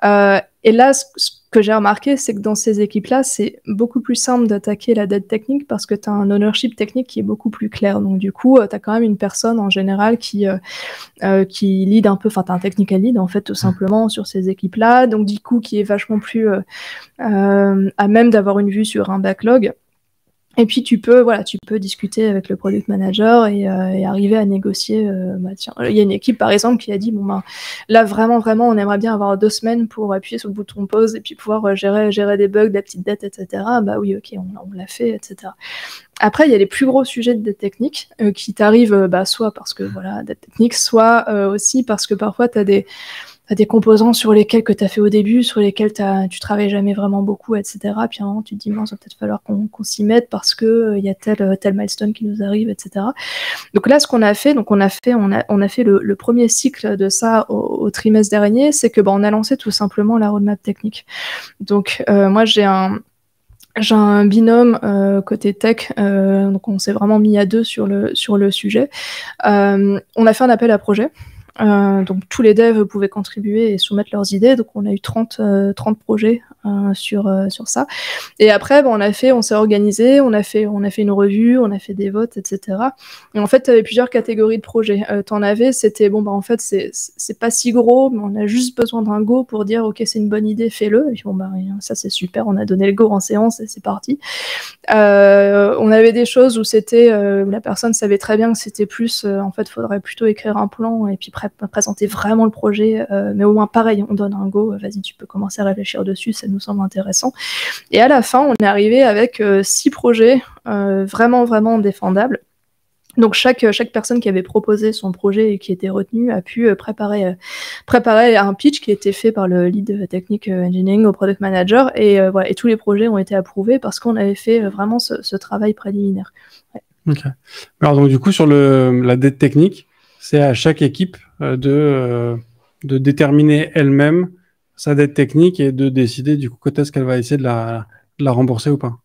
Et là, ce que j'ai remarqué, c'est que dans ces équipes-là, c'est beaucoup plus simple d'attaquer la dette technique parce que tu as un ownership technique qui est beaucoup plus clair. Donc du coup, tu as quand même une personne en général qui lead un peu, enfin tu as un technical lead en fait tout simplement sur ces équipes-là, donc du coup qui est vachement plus à même d'avoir une vue sur un backlog. Et puis tu peux discuter avec le product manager et arriver à négocier. Tiens, il y a une équipe par exemple qui a dit là vraiment on aimerait bien avoir 2 semaines pour appuyer sur le bouton pause et puis pouvoir gérer des bugs, des petites dettes, etc. Bah oui, ok, on l'a fait, etc. Après, il y a les plus gros sujets de dette technique qui t'arrivent soit parce que dette technique, soit aussi parce que parfois t'as des composants sur lesquels que tu as fait au début, sur lesquels tu travailles jamais vraiment beaucoup, etc. Puis à un moment, tu te dis, il va peut-être falloir qu'on s'y mette parce que y a tel milestone qui nous arrive, etc. Donc là, ce qu'on a fait, on a fait le premier cycle de ça au trimestre dernier, c'est que on a lancé tout simplement la roadmap technique. Donc moi, j'ai un binôme côté tech, donc on s'est vraiment mis à 2 sur le sujet. On a fait un appel à projet. Donc tous les devs pouvaient contribuer et soumettre leurs idées. Donc on a eu 30 projets sur ça. Et après, on s'est organisé, on a fait une revue, on a fait des votes, etc. Et en fait, tu avais plusieurs catégories de projets. T'en avais, c'était en fait, c'est pas si gros, mais on a juste besoin d'un go pour dire, ok, c'est une bonne idée, fais-le. Et puis ça c'est super, on a donné le go en séance et c'est parti. On avait des choses où c'était, où la personne savait très bien que c'était plus, en fait, faudrait plutôt écrire un plan et puis présenter vraiment le projet, mais au moins pareil, on donne un go, vas-y, tu peux commencer à réfléchir dessus, ça nous semble intéressant. Et à la fin, on est arrivé avec 6 projets vraiment, vraiment défendables. Donc chaque personne qui avait proposé son projet et qui était retenu a pu préparer un pitch qui a été fait par le lead technique engineering au product manager, et voilà, et tous les projets ont été approuvés parce qu'on avait fait vraiment ce travail préliminaire. Ouais. Ok. Alors donc du coup sur la dette technique, c'est à chaque équipe de déterminer elle-même sa dette technique et de décider du coup quand est-ce qu'elle va essayer de la rembourser ou pas.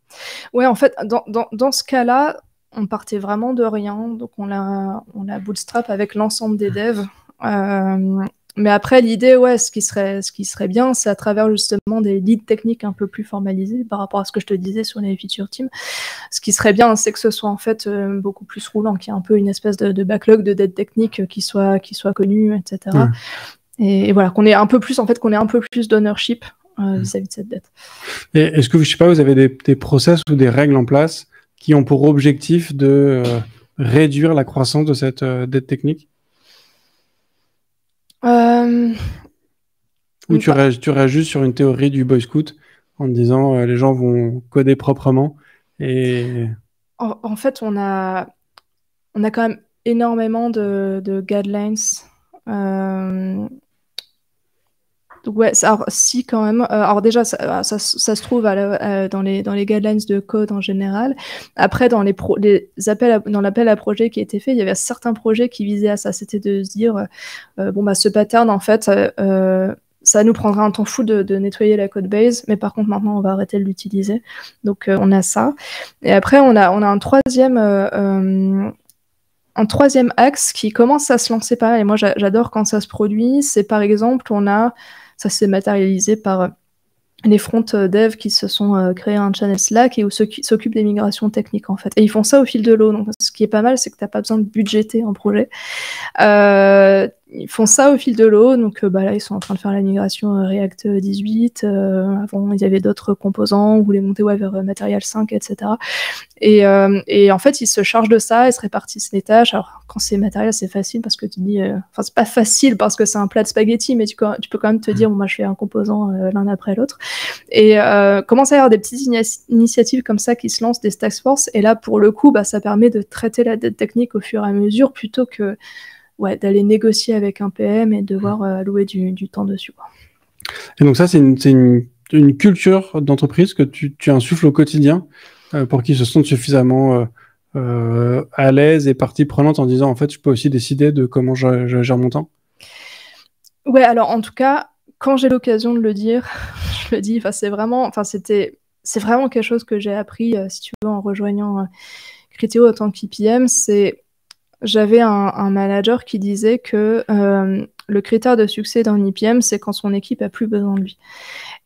Ouais, en fait, dans ce cas-là, on partait vraiment de rien, donc on l'a bootstrap avec l'ensemble des devs. Mais après, l'idée, ouais, ce qui serait bien, c'est à travers justement des leads techniques un peu plus formalisés par rapport à ce que je te disais sur les feature teams. Ce qui serait bien, c'est que ce soit en fait beaucoup plus roulant, qu'il y ait un peu une espèce de backlog de dettes techniques qui soit connu, etc. Et voilà, qu'on ait un peu plus d'ownership vis-à-vis de cette dette. Et est-ce que, je sais pas, vous avez des process ou des règles en place qui ont pour objectif de réduire la croissance de cette dette technique? Ou tu restes juste sur une théorie du Boy Scout en te disant les gens vont coder proprement et... En fait, on a quand même énormément de guidelines. Donc ouais, alors si quand même. Alors déjà, ça se trouve dans les guidelines de code en général. Après, dans dans l'appel à projet qui a été fait, il y avait certains projets qui visaient à ça. C'était de se dire, ce pattern, en fait, ça nous prendra un temps fou de nettoyer la code base, mais par contre, maintenant, on va arrêter de l'utiliser. Donc, on a ça. Et après, on a un troisième axe qui commence à se lancer pas mal, et moi j'adore quand ça se produit. C'est par exemple, ça s'est matérialisé par les front devs qui se sont créés un channel Slack et où ceux qui s'occupent des migrations techniques en fait. Et ils font ça au fil de l'eau. Donc ce qui est pas mal, c'est que t'as pas besoin de budgéter un projet. Ils font ça au fil de l'eau. Donc là, ils sont en train de faire la migration React 18. Avant, il y avait d'autres composants, on voulait monter vers Material 5, etc. Et en fait, ils se chargent de ça, ils se répartissent les tâches. Alors, quand c'est Material, c'est facile parce que tu dis... Enfin, c'est pas facile parce que c'est un plat de spaghetti, mais tu peux quand même te dire, moi, je fais un composant l'un après l'autre. Et commence à y avoir des petites initiatives comme ça qui se lancent, des task force. Et là, pour le coup, ça permet de traiter la dette technique au fur et à mesure plutôt que d'aller négocier avec un PM et devoir allouer du temps dessus, quoi. Et donc ça, c'est une culture d'entreprise que tu insuffles au quotidien pour qu'ils se sentent suffisamment à l'aise et partie prenante en disant, en fait, je peux aussi décider de comment je gère mon temps. Ouais, alors en tout cas, quand j'ai l'occasion de le dire, je le dis. C'est vraiment quelque chose que j'ai appris, si tu veux, en rejoignant Criteo en tant que PPM. J'avais un manager qui disait que le critère de succès d'un IPM, c'est quand son équipe a plus besoin de lui.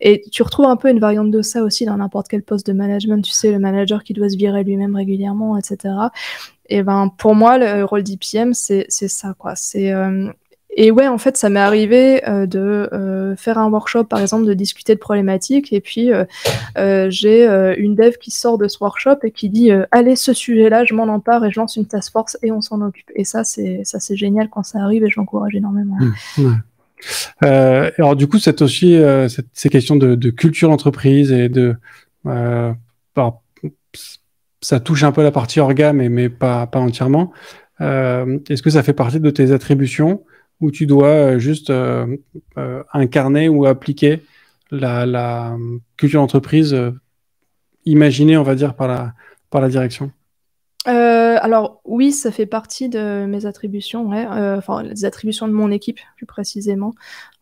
Et tu retrouves un peu une variante de ça aussi dans n'importe quel poste de management. Tu sais, le manager qui doit se virer lui-même régulièrement, etc. Et pour moi, le rôle d'IPM, c'est ça, quoi. Et ouais, en fait, ça m'est arrivé de faire un workshop, par exemple, de discuter de problématiques, et puis j'ai une dev qui sort de ce workshop et qui dit allez, ce sujet-là, je m'en empare et je lance une task force et on s'en occupe. Et ça, c'est génial quand ça arrive et je l'encourage énormément. Alors du coup, c'est aussi ces questions de culture d'entreprise et ça touche un peu la partie orga, mais pas entièrement. Est-ce que ça fait partie de tes attributions où tu dois juste incarner ou appliquer la culture d'entreprise imaginée, on va dire, par la direction? Alors oui, ça fait partie de mes attributions, ouais. Enfin, les attributions de mon équipe, plus précisément.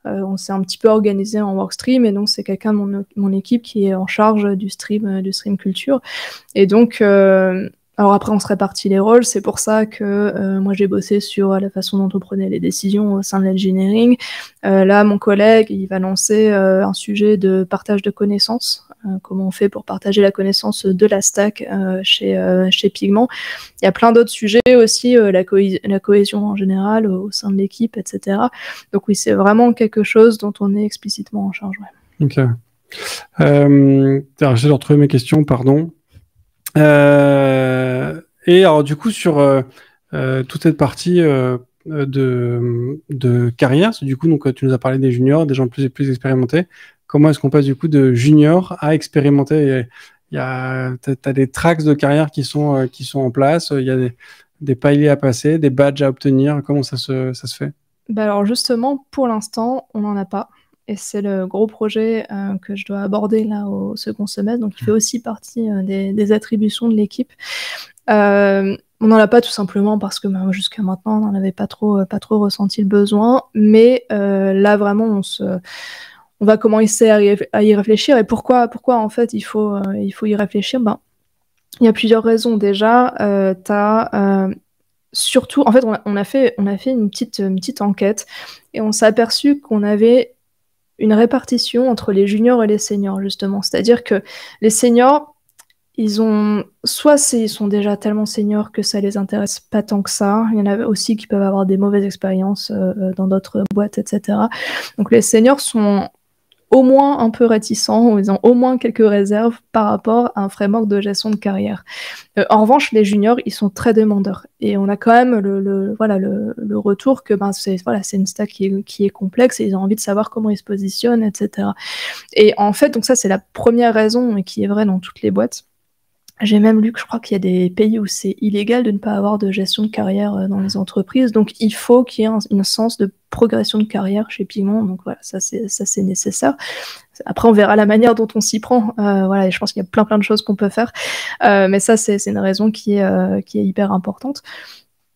On s'est un petit peu organisé en workstream, et donc c'est quelqu'un de mon équipe qui est en charge du stream culture. Et donc, Alors après, on se répartit les rôles. C'est pour ça que moi, j'ai bossé sur la façon dont on prenait les décisions au sein de l'engineering. Là, mon collègue, il va lancer un sujet de partage de connaissances. Comment on fait pour partager la connaissance de la stack chez Pigment. Il y a plein d'autres sujets aussi, la cohésion en général au sein de l'équipe, etc. Donc oui, c'est vraiment quelque chose dont on est explicitement en charge. Ouais. Ok. Alors, j'essaie de retrouver mes questions, pardon. Et alors du coup sur toute cette partie de carrière, du coup donc tu nous as parlé des juniors, des gens plus et plus expérimentés. Comment est-ce qu'on passe du coup de junior à expérimenté? T'as des tracks de carrière qui sont en place. Il y a des paliers à passer, des badges à obtenir. Comment ça se fait? Bah alors justement, pour l'instant, on n'en a pas. Et c'est le gros projet que je dois aborder là au second semestre. Donc, il fait aussi partie des attributions de l'équipe. On n'en a pas tout simplement parce que jusqu'à maintenant, on n'en avait pas trop ressenti le besoin. Mais là, vraiment, on va commencer à y réfléchir. Et pourquoi en fait, il faut y réfléchir? Il y a plusieurs raisons. Déjà, surtout, en fait, on a fait une petite enquête et on s'est aperçu qu'on avait une répartition entre les juniors et les seniors, justement. C'est-à-dire que les seniors, ils sont déjà tellement seniors que ça les intéresse pas tant que ça. Il y en a aussi qui peuvent avoir des mauvaises expériences dans d'autres boîtes, etc. Donc les seniors sont au moins un peu réticents, ou ils ont au moins quelques réserves par rapport à un framework de gestion de carrière. En revanche, les juniors, ils sont très demandeurs. Et on a quand même le retour que c'est une stack qui est complexe et ils ont envie de savoir comment ils se positionnent, etc. Et en fait, donc ça, c'est la première raison, et qui est vraie dans toutes les boîtes. J'ai même lu que je crois qu'il y a des pays où c'est illégal de ne pas avoir de gestion de carrière dans les entreprises. Donc, il faut qu'il y ait un sens de progression de carrière chez Pigment. Donc, voilà, ça, c'est nécessaire. Après, on verra la manière dont on s'y prend. Et je pense qu'il y a plein de choses qu'on peut faire. Mais ça, c'est une raison qui est hyper importante.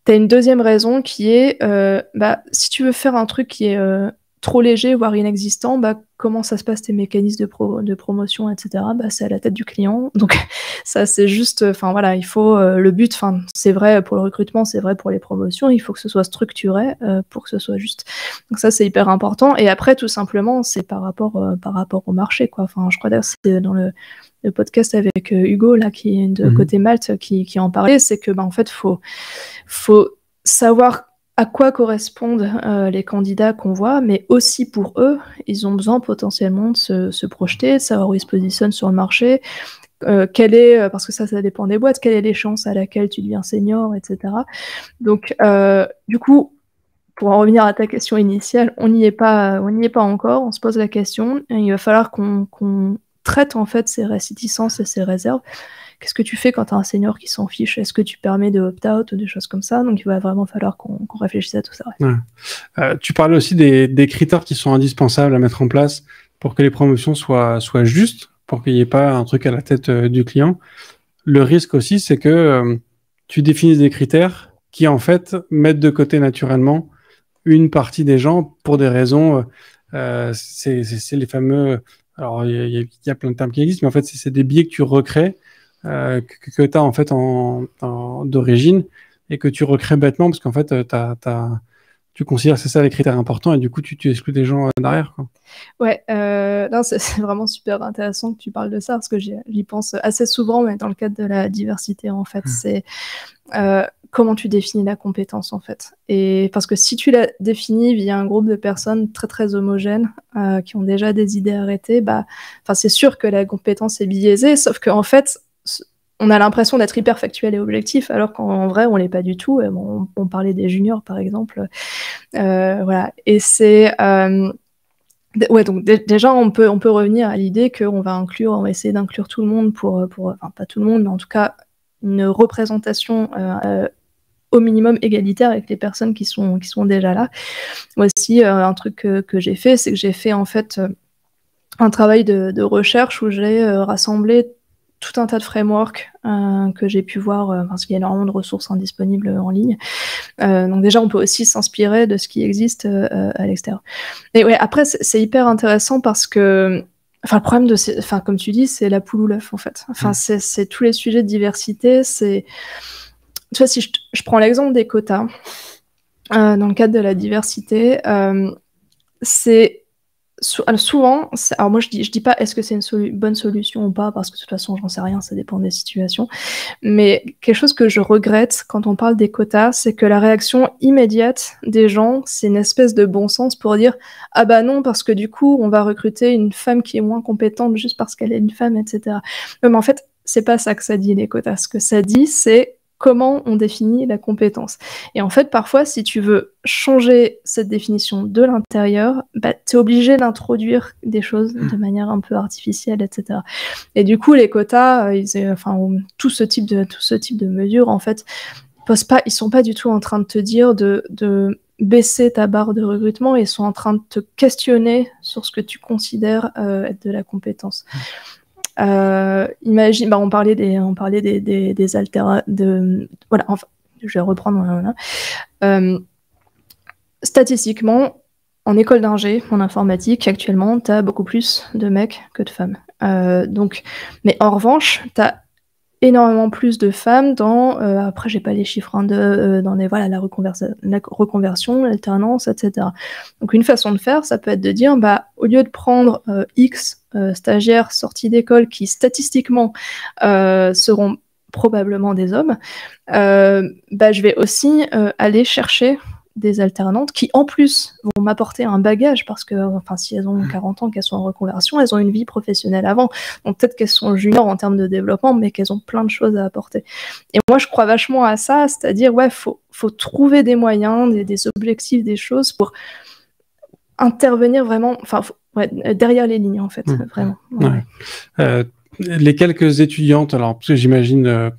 T'as une deuxième raison qui est, si tu veux faire un truc qui est trop léger, voire inexistant, comment ça se passe tes mécanismes de promotion, etc. C'est à la tête du client. Donc ça, c'est juste, il faut le but. C'est vrai pour le recrutement, c'est vrai pour les promotions. Il faut que ce soit structuré pour que ce soit juste. Donc ça, c'est hyper important. Et après, tout simplement, c'est par rapport au marché, quoi. Je crois d'ailleurs c'est dans le podcast avec Hugo là, qui est de côté Malte, qui en parlait, c'est que en fait, faut savoir à quoi correspondent les candidats qu'on voit, mais aussi pour eux, ils ont besoin potentiellement de se projeter, de savoir où ils se positionnent sur le marché, parce que ça dépend des boîtes, quelle est l'échéance à laquelle tu deviens senior, etc. Donc, du coup, pour en revenir à ta question initiale, on n'y est pas encore, on se pose la question, et il va falloir qu'on traite en fait ces réticences et ces réserves. Qu'est-ce que tu fais quand tu as un senior qui s'en fiche? Est-ce que tu permets de opt-out ou des choses comme ça? Donc, il va vraiment falloir qu'on réfléchisse à tout ça. Ouais. Tu parlais aussi des critères qui sont indispensables à mettre en place pour que les promotions soient justes, pour qu'il n'y ait pas un truc à la tête du client. Le risque aussi, c'est que tu définisses des critères qui, en fait, mettent de côté naturellement une partie des gens pour des raisons... c'est les fameux... Alors, il y a plein de termes qui existent, mais en fait, c'est des biais que tu recrées que tu as en fait d'origine et que tu recrées bêtement parce qu'en fait tu considères que c'est ça les critères importants et du coup tu exclus des gens derrière, quoi. Ouais, c'est vraiment super intéressant que tu parles de ça parce que j'y pense assez souvent, mais dans le cadre de la diversité en fait, c'est comment tu définis la compétence en fait. Et parce que si tu la définis via un groupe de personnes très très homogènes qui ont déjà des idées arrêtées, c'est sûr que la compétence est biaisée, sauf qu'en fait on a l'impression d'être hyper factuel et objectif, alors qu'en vrai, on l'est pas du tout. On parlait des juniors, par exemple. Voilà. Et c'est... donc déjà, on peut revenir à l'idée qu'on va essayer d'inclure tout le monde pas tout le monde, mais en tout cas, une représentation au minimum égalitaire avec les personnes qui sont déjà là. Moi aussi, un truc que j'ai fait, c'est que j'ai fait en fait un travail de recherche où j'ai rassemblé tout un tas de frameworks que j'ai pu voir, parce qu'il y a énormément de ressources disponibles en ligne. Donc déjà, on peut aussi s'inspirer de ce qui existe à l'extérieur. Et ouais, après, c'est hyper intéressant parce que Enfin, le problème enfin, comme tu dis, c'est la poule ou l'œuf, en fait. Enfin, c'est tous les sujets de diversité. Tu vois, si je prends l'exemple des quotas, dans le cadre de la diversité, c'est souvent, alors moi je dis pas est-ce que c'est une bonne solution ou pas, parce que de toute façon j'en sais rien, ça dépend des situations, mais quelque chose que je regrette quand on parle des quotas, c'est que la réaction immédiate des gens, c'est une espèce de bon sens pour dire ah bah non, parce que du coup on va recruter une femme qui est moins compétente juste parce qu'elle est une femme, etc. Mais en fait, c'est pas ça que ça dit les quotas. Ce que ça dit, c'est comment on définit la compétence. Et en fait, parfois, si tu veux changer cette définition de l'intérieur, bah, tu es obligé d'introduire des choses de manière un peu artificielle, etc. Et du coup, les quotas, tout ce type de mesures, en fait, ils sont pas du tout en train de te dire de baisser ta barre de recrutement, ils sont en train de te questionner sur ce que tu considères être de la compétence. Imagine, on parlait des voilà, enfin, je vais reprendre. Statistiquement, en école d'ingé, en informatique, actuellement, tu as beaucoup plus de mecs que de femmes. Mais en revanche, tu as énormément plus de femmes dans, après j'ai pas les chiffres, dans la reconversion, l'alternance, etc. Donc une façon de faire, ça peut être de dire, au lieu de prendre X stagiaires sortis d'école qui statistiquement seront probablement des hommes, je vais aussi aller chercher des alternantes qui en plus vont m'apporter un bagage, parce que si elles ont 40 ans, qu'elles sont en reconversion, elles ont une vie professionnelle avant, donc peut-être qu'elles sont juniors en termes de développement, mais qu'elles ont plein de choses à apporter. Et moi je crois vachement à ça, c'est-à-dire faut trouver des moyens, des objectifs, des choses pour intervenir vraiment, derrière les lignes en fait, vraiment. Les quelques étudiantes, alors parce que j'imagine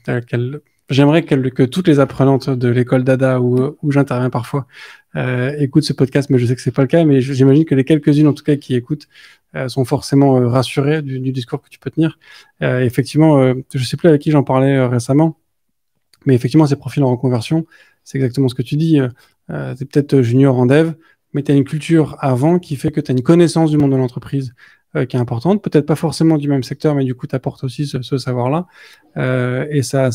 j'aimerais que toutes les apprenantes de l'école Dada où j'interviens parfois écoutent ce podcast, mais je sais que c'est pas le cas. Mais j'imagine que les quelques-unes, en tout cas, qui écoutent, sont forcément rassurées du discours que tu peux tenir. Effectivement, je sais plus avec qui j'en parlais récemment, mais effectivement, ces profils en reconversion, c'est exactement ce que tu dis. T'es peut-être junior en dev, mais tu as une culture avant qui fait que tu as une connaissance du monde de l'entreprise qui est importante, peut-être pas forcément du même secteur, mais du coup, tu apportes aussi ce savoir-là. Et ça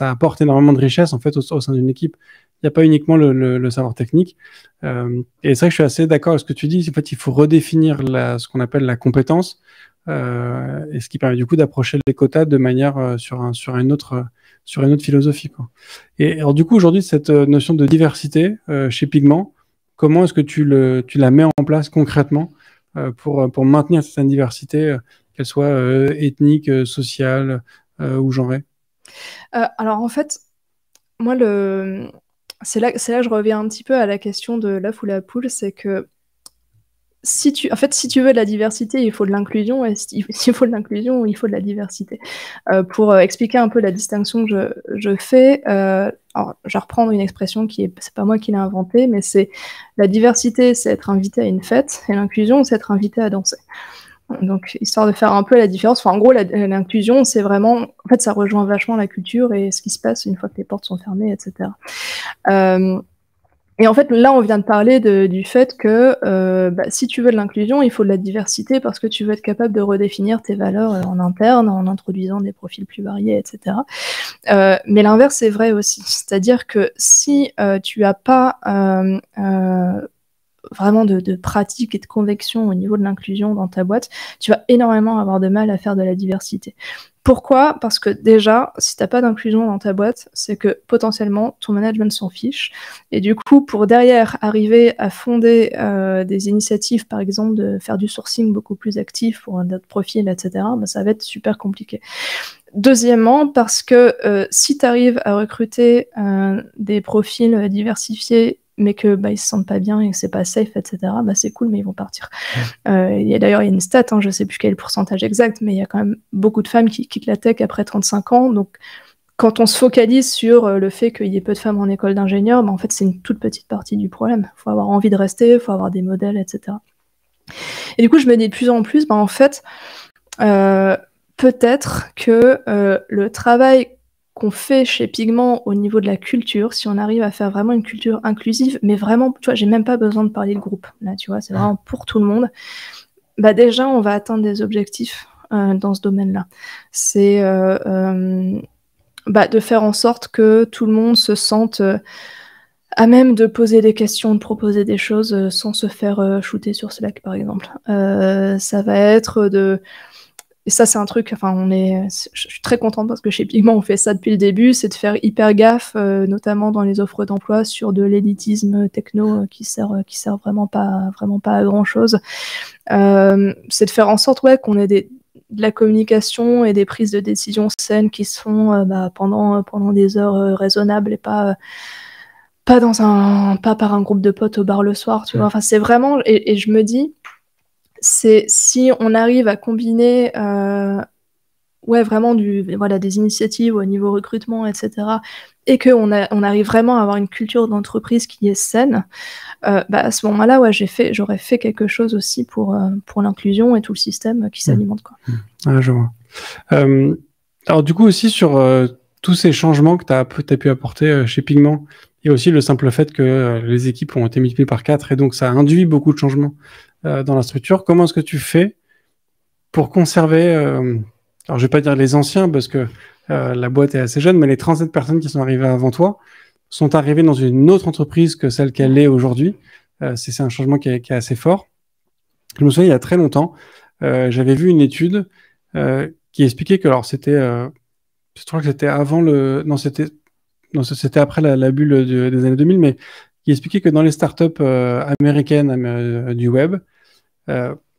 apporte énormément de richesse, en fait, au sein d'une équipe. Il n'y a pas uniquement le savoir technique. Et c'est vrai que je suis assez d'accord avec ce que tu dis. En fait, il faut redéfinir ce qu'on appelle la compétence, et ce qui permet du coup d'approcher les quotas de manière sur une autre philosophie, quoi. Et alors, du coup, aujourd'hui, cette notion de diversité chez Pigment, comment est-ce que tu la mets en place concrètement pour maintenir cette diversité, qu'elle soit ethnique, sociale ou genrée? Alors en fait, moi c'est là que je reviens un petit peu à la question de l'œuf ou la poule, c'est que si tu veux de la diversité, il faut de l'inclusion, et s'il faut de l'inclusion, il faut de la diversité. Pour expliquer un peu la distinction que je fais, alors, je vais reprendre une expression c'est pas moi qui l'ai inventée, mais c'est la diversité, c'est être invité à une fête, et l'inclusion, c'est être invité à danser. Donc, histoire de faire un peu la différence. En gros, l'inclusion, c'est vraiment, en fait, ça rejoint vachement la culture et ce qui se passe une fois que les portes sont fermées, etc. Et en fait, là, on vient de parler du fait que si tu veux de l'inclusion, il faut de la diversité parce que tu veux être capable de redéfinir tes valeurs en interne, en introduisant des profils plus variés, etc. Mais l'inverse est vrai aussi. C'est-à-dire que si tu n'as pas vraiment de pratique et de conviction au niveau de l'inclusion dans ta boîte, tu vas énormément avoir de mal à faire de la diversité. Pourquoi ? Parce que déjà, si tu n'as pas d'inclusion dans ta boîte, c'est que potentiellement, ton management s'en fiche. Et du coup, pour derrière arriver à fonder des initiatives, par exemple, de faire du sourcing beaucoup plus actif pour notre profil, etc., ça va être super compliqué. Deuxièmement, parce que si tu arrives à recruter des profils diversifiés, mais que ils se sentent pas bien et que c'est pas safe, etc., c'est cool, mais ils vont partir. D'ailleurs, il y a une stat, je sais plus quel est le pourcentage exact, mais il y a quand même beaucoup de femmes qui quittent la tech après 35 ans. Donc, quand on se focalise sur le fait qu'il y ait peu de femmes en école d'ingénieur, en fait, c'est une toute petite partie du problème. Il faut avoir envie de rester, il faut avoir des modèles, etc. Et du coup, je me dis de plus en plus, en fait, peut-être que le travail qu'on fait chez Pigment au niveau de la culture, si on arrive à faire vraiment une culture inclusive, mais vraiment, tu vois, j'ai même pas besoin de parler de groupe, là, tu vois, c'est vraiment pour tout le monde. déjà, on va atteindre des objectifs dans ce domaine-là. C'est de faire en sorte que tout le monde se sente à même de poser des questions, de proposer des choses sans se faire shooter sur Slack, par exemple. Ça va être de... Et ça, c'est un truc, je suis très contente parce que chez Pigment, on fait ça depuis le début, c'est de faire hyper gaffe, notamment dans les offres d'emploi, sur de l'élitisme techno qui sert vraiment pas à grand chose. C'est de faire en sorte, qu'on ait de la communication et des prises de décision saines qui se font pendant des heures raisonnables et pas par un groupe de potes au bar le soir, tu vois. Enfin, c'est vraiment, et je me dis, c'est si on arrive à combiner vraiment des initiatives au niveau recrutement, etc., et qu'on arrive vraiment à avoir une culture d'entreprise qui est saine, à ce moment-là, j'aurais fait quelque chose aussi pour l'inclusion et tout le système qui s'alimente, quoi. Ouais, je vois. Alors du coup aussi sur tous ces changements que tu as pu apporter chez Pigment, il y a aussi le simple fait que les équipes ont été multipliées par 4 et donc ça induit beaucoup de changements dans la structure. Comment est-ce que tu fais pour conserver, alors je vais pas dire les anciens parce que la boîte est assez jeune, mais les 37 personnes qui sont arrivées avant toi sont arrivées dans une autre entreprise que celle qu'elle est aujourd'hui. C'est un changement qui est assez fort. Je me souviens, il y a très longtemps, j'avais vu une étude qui expliquait que, alors c'était, je crois que c'était avant c'était après la bulle des années 2000, mais qui expliquait que dans les startups américaines du web,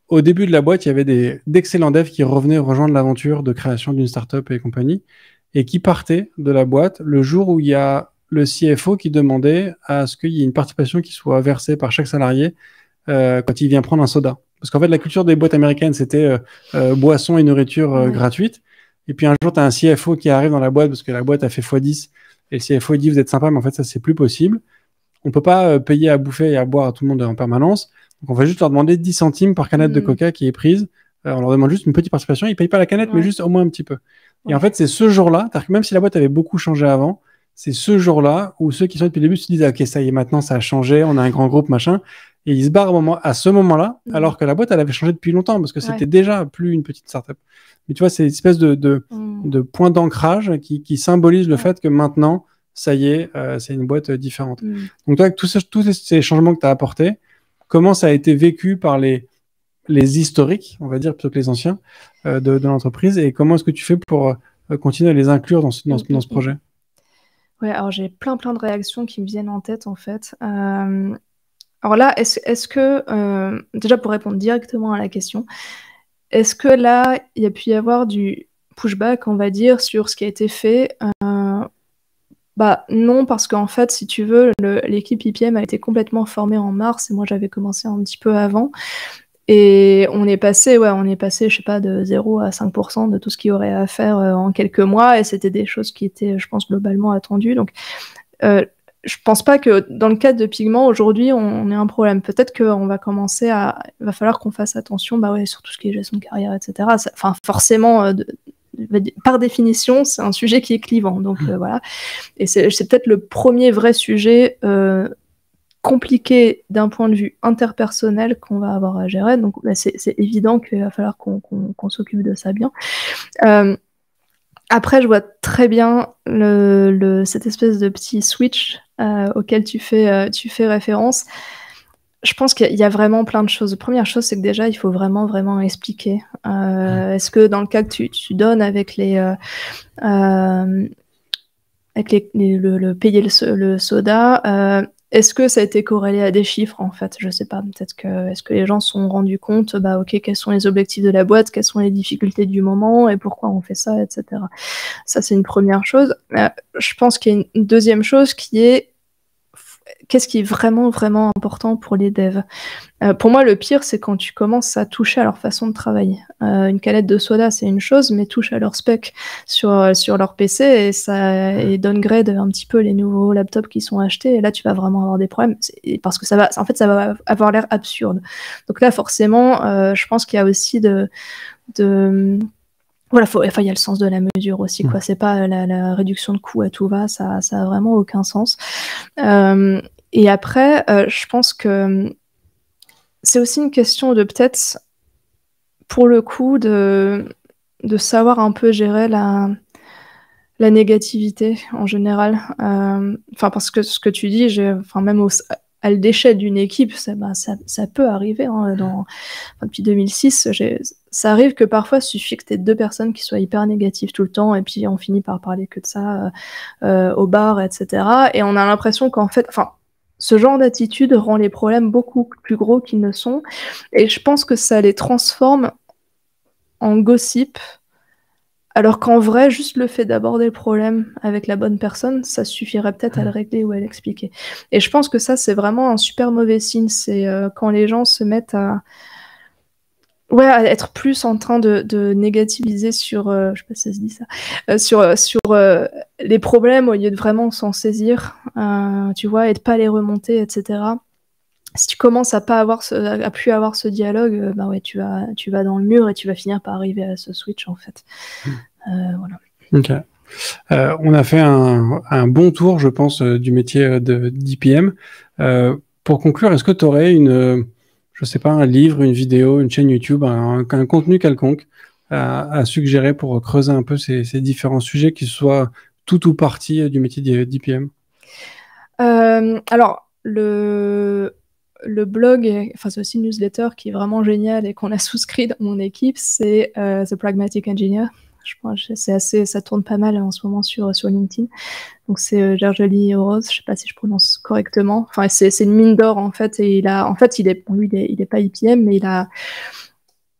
au début de la boîte, il y avait d'excellents devs qui revenaient rejoindre l'aventure de création d'une startup et compagnie, et qui partaient de la boîte le jour où il y a le CFO qui demandait à ce qu'il y ait une participation qui soit versée par chaque salarié quand il vient prendre un soda. Parce qu'en fait, la culture des boîtes américaines, c'était boisson et nourriture gratuite. Et puis un jour, tu as un CFO qui arrive dans la boîte parce que la boîte a fait x10. Et le CFO dit, vous êtes sympa, mais en fait, ça, c'est plus possible. On peut pas payer à bouffer et à boire à tout le monde en permanence. Donc, on va juste leur demander 10 centimes par canette de coca qui est prise. On leur demande juste une petite participation. Ils payent pas la canette, mais juste au moins un petit peu. Et en fait, c'est ce jour-là, même si la boîte avait beaucoup changé avant, c'est ce jour-là où ceux qui sont depuis le début se disent, OK, ça y est, maintenant, ça a changé, on a un grand groupe, machin. Et ils se barrent à ce moment-là, alors que la boîte, elle avait changé depuis longtemps, parce que c'était déjà plus une petite startup. Mais tu vois, c'est une espèce de point d'ancrage qui symbolise le fait que maintenant, ça y est, c'est une boîte différente. Donc toi, avec tous ces changements que tu as apportés, comment ça a été vécu par les historiques, on va dire, plutôt que les anciens de l'entreprise, et comment est-ce que tu fais pour continuer à les inclure dans ce projet? Ouais, alors j'ai plein de réactions qui me viennent en tête, en fait. Alors là, est-ce que, déjà pour répondre directement à la question, est-ce que là, il y a pu y avoir du pushback, on va dire, sur ce qui a été fait? Non, parce qu'en fait, si tu veux, l'équipe IPM a été complètement formée en mars, et moi j'avais commencé un petit peu avant. Et on est passé, je sais pas, de 0 à 5% de tout ce qu'il y aurait à faire en quelques mois, et c'était des choses qui étaient, je pense, globalement attendues. Donc, je pense pas que dans le cadre de Pigment, aujourd'hui, on ait un problème. Peut-être qu'on va commencer il va falloir qu'on fasse attention, sur tout ce qui est gestion de carrière, etc. Forcément, par définition, c'est un sujet qui est clivant. Donc, voilà. Et c'est peut-être le premier vrai sujet compliqué d'un point de vue interpersonnel qu'on va avoir à gérer. Donc, c'est évident qu'il va falloir qu'on s'occupe de ça bien. Après, je vois très bien cette espèce de petit switch auquel tu fais référence. Je pense qu'il y a vraiment plein de choses. La première chose, c'est que déjà, il faut vraiment expliquer. Est-ce que dans le cas que tu donnes avec le payer le soda, est-ce que ça a été corrélé à des chiffres, en fait? Je sais pas. Peut-être que est-ce que les gens se sont rendus compte, OK, quels sont les objectifs de la boîte, quelles sont les difficultés du moment et pourquoi on fait ça, etc. Ça, c'est une première chose. Je pense qu'il y a une deuxième chose qui est qu'est-ce qui est vraiment important pour les devs. Pour moi, le pire, c'est quand tu commences à toucher à leur façon de travailler. Une canette de soda, c'est une chose, mais touche à leur spec sur leur PC et downgrade un petit peu les nouveaux laptops qui sont achetés. Et là, tu vas vraiment avoir des problèmes parce que ça va avoir l'air absurde. Donc là, forcément, je pense qu'il y a aussi voilà, il y a le sens de la mesure aussi, quoi. C'est pas la réduction de coûts à tout va, ça a vraiment aucun sens. Et après, je pense que c'est aussi une question de peut-être pour le coup, de savoir un peu gérer la négativité en général. Parce que ce que tu dis, même à le déchet d'une équipe, ça peut arriver. Depuis 2006, ça arrive que parfois, il suffit que tu aies 2 personnes qui soient hyper négatives tout le temps, et puis on finit par parler que de ça au bar, etc. Et on a l'impression qu'en fait, ce genre d'attitude rend les problèmes beaucoup plus gros qu'ils ne sont. Et je pense que ça les transforme en gossip. Alors qu'en vrai, juste le fait d'aborder le problème avec la bonne personne, ça suffirait peut-être à le régler ou à l'expliquer. Et je pense que ça, c'est vraiment un super mauvais signe. C'est quand les gens se mettent à être plus en train de négativiser sur, je sais pas si ça se dit ça, sur les problèmes au lieu de vraiment s'en saisir, tu vois, et de pas les remonter, etc. Si tu commences à plus avoir ce dialogue, tu vas dans le mur et tu vas finir par arriver à ce switch, en fait. Voilà. Ok. On a fait un bon tour, je pense, du métier d'IPM. Pour conclure, est-ce que tu aurais un livre, une vidéo, une chaîne YouTube, un contenu quelconque à suggérer pour creuser un peu ces différents sujets, qui soient tout ou partie du métier d'IPM? Alors, le blog, c'est aussi une newsletter qui est vraiment géniale et qu'on a souscrit dans mon équipe, c'est The Pragmatic Engineer. Je pense que ça tourne pas mal en ce moment sur LinkedIn. Donc c'est Gergely Rose, je sais pas si je prononce correctement. C'est une mine d'or en fait. Et il est pas IPM, mais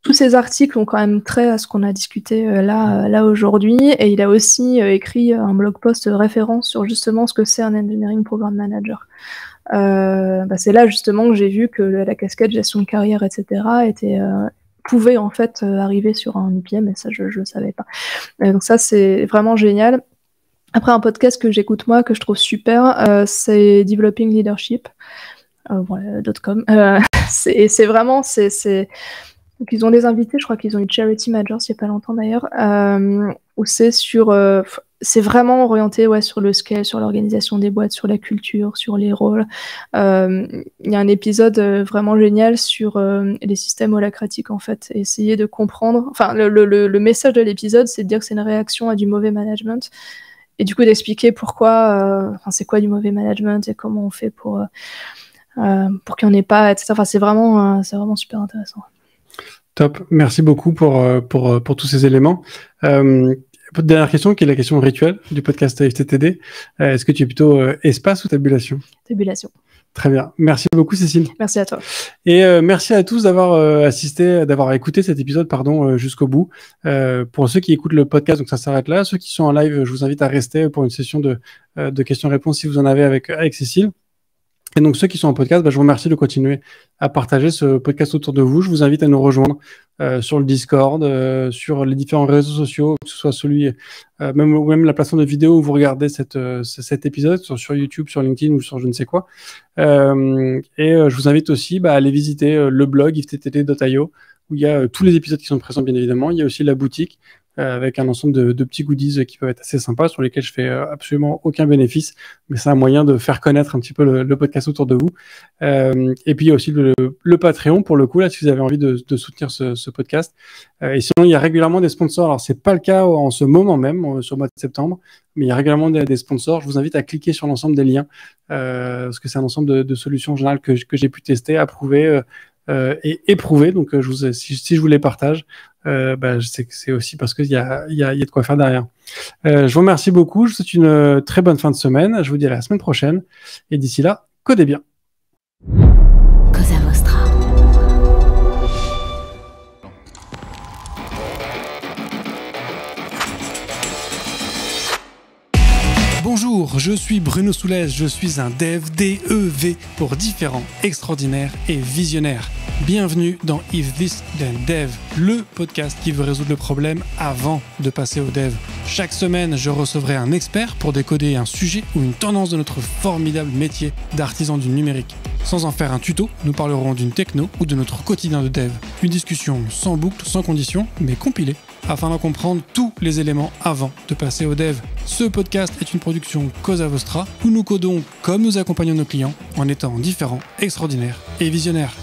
tous ses articles ont quand même trait à ce qu'on a discuté là aujourd'hui. Et il a aussi écrit un blog post référence sur justement ce que c'est un Engineering Program Manager. C'est là justement que j'ai vu que la casquette gestion de carrière, etc. pouvait en fait arriver sur un IPM, et ça je le savais pas. Donc ça c'est vraiment génial. Après, un podcast que j'écoute moi, que je trouve super, c'est Developing Leadership, .com. C'est vraiment, donc ils ont des invités, je crois qu'ils ont eu Charity Majors il y a pas longtemps d'ailleurs, où c'est vraiment orienté sur le scale, sur l'organisation des boîtes, sur la culture, sur les rôles. Il y a un épisode vraiment génial sur les systèmes holacratiques en fait, et essayer de comprendre. Le message de l'épisode, c'est de dire que c'est une réaction à du mauvais management, et du coup d'expliquer pourquoi, c'est quoi du mauvais management et comment on fait pour qu'il n'y en ait pas, etc. C'est vraiment super intéressant. Top, merci beaucoup pour tous ces éléments. Dernière question, qui est la question rituelle du podcast FTTD. Est-ce que tu es plutôt espace ou tabulation? Tabulation. Très bien. Merci beaucoup, Cécile. Merci à toi. Et merci à tous d'avoir écouté cet épisode, jusqu'au bout. Pour ceux qui écoutent le podcast, donc ça s'arrête là. Ceux qui sont en live, je vous invite à rester pour une session de questions-réponses si vous en avez avec Cécile. Et donc, ceux qui sont en podcast, je vous remercie de continuer à partager ce podcast autour de vous. Je vous invite à nous rejoindre sur le Discord, sur les différents réseaux sociaux, que ce soit celui, même la plateforme de vidéo où vous regardez cet épisode, sur YouTube, sur LinkedIn ou sur je ne sais quoi. Je vous invite aussi à aller visiter le blog ifttt.io, où il y a tous les épisodes qui sont présents, bien évidemment. Il y a aussi la boutique, avec un ensemble de petits goodies qui peuvent être assez sympas, sur lesquels je fais absolument aucun bénéfice, mais c'est un moyen de faire connaître un petit peu le podcast autour de vous. Et puis il y a aussi le Patreon, pour le coup, là, si vous avez envie de soutenir ce podcast. Et sinon, il y a régulièrement des sponsors. Alors, c'est pas le cas en ce moment même, sur le mois de septembre, mais il y a régulièrement des sponsors. Je vous invite à cliquer sur l'ensemble des liens, parce que c'est un ensemble de solutions en général que j'ai pu tester, approuver et éprouver. Donc, si je vous les partage, je sais que c'est aussi parce qu'il y a de quoi faire derrière. Je vous remercie beaucoup. Je vous souhaite une très bonne fin de semaine. Je vous dis à la semaine prochaine. Et d'ici là, codez bien. Cosa Vostra. Bonjour, je suis Bruno Soulès, je suis un dev, DEV, pour différents, extraordinaires et visionnaires. Bienvenue dans If This Then Dev, le podcast qui veut résoudre le problème avant de passer au dev. Chaque semaine, je recevrai un expert pour décoder un sujet ou une tendance de notre formidable métier d'artisan du numérique. Sans en faire un tuto, nous parlerons d'une techno ou de notre quotidien de dev. Une discussion sans boucle, sans condition, mais compilée, afin d'en comprendre tous les éléments avant de passer au dev. Ce podcast est une production Cosa Vostra, où nous codons comme nous accompagnons nos clients, en étant différents, extraordinaires et visionnaires.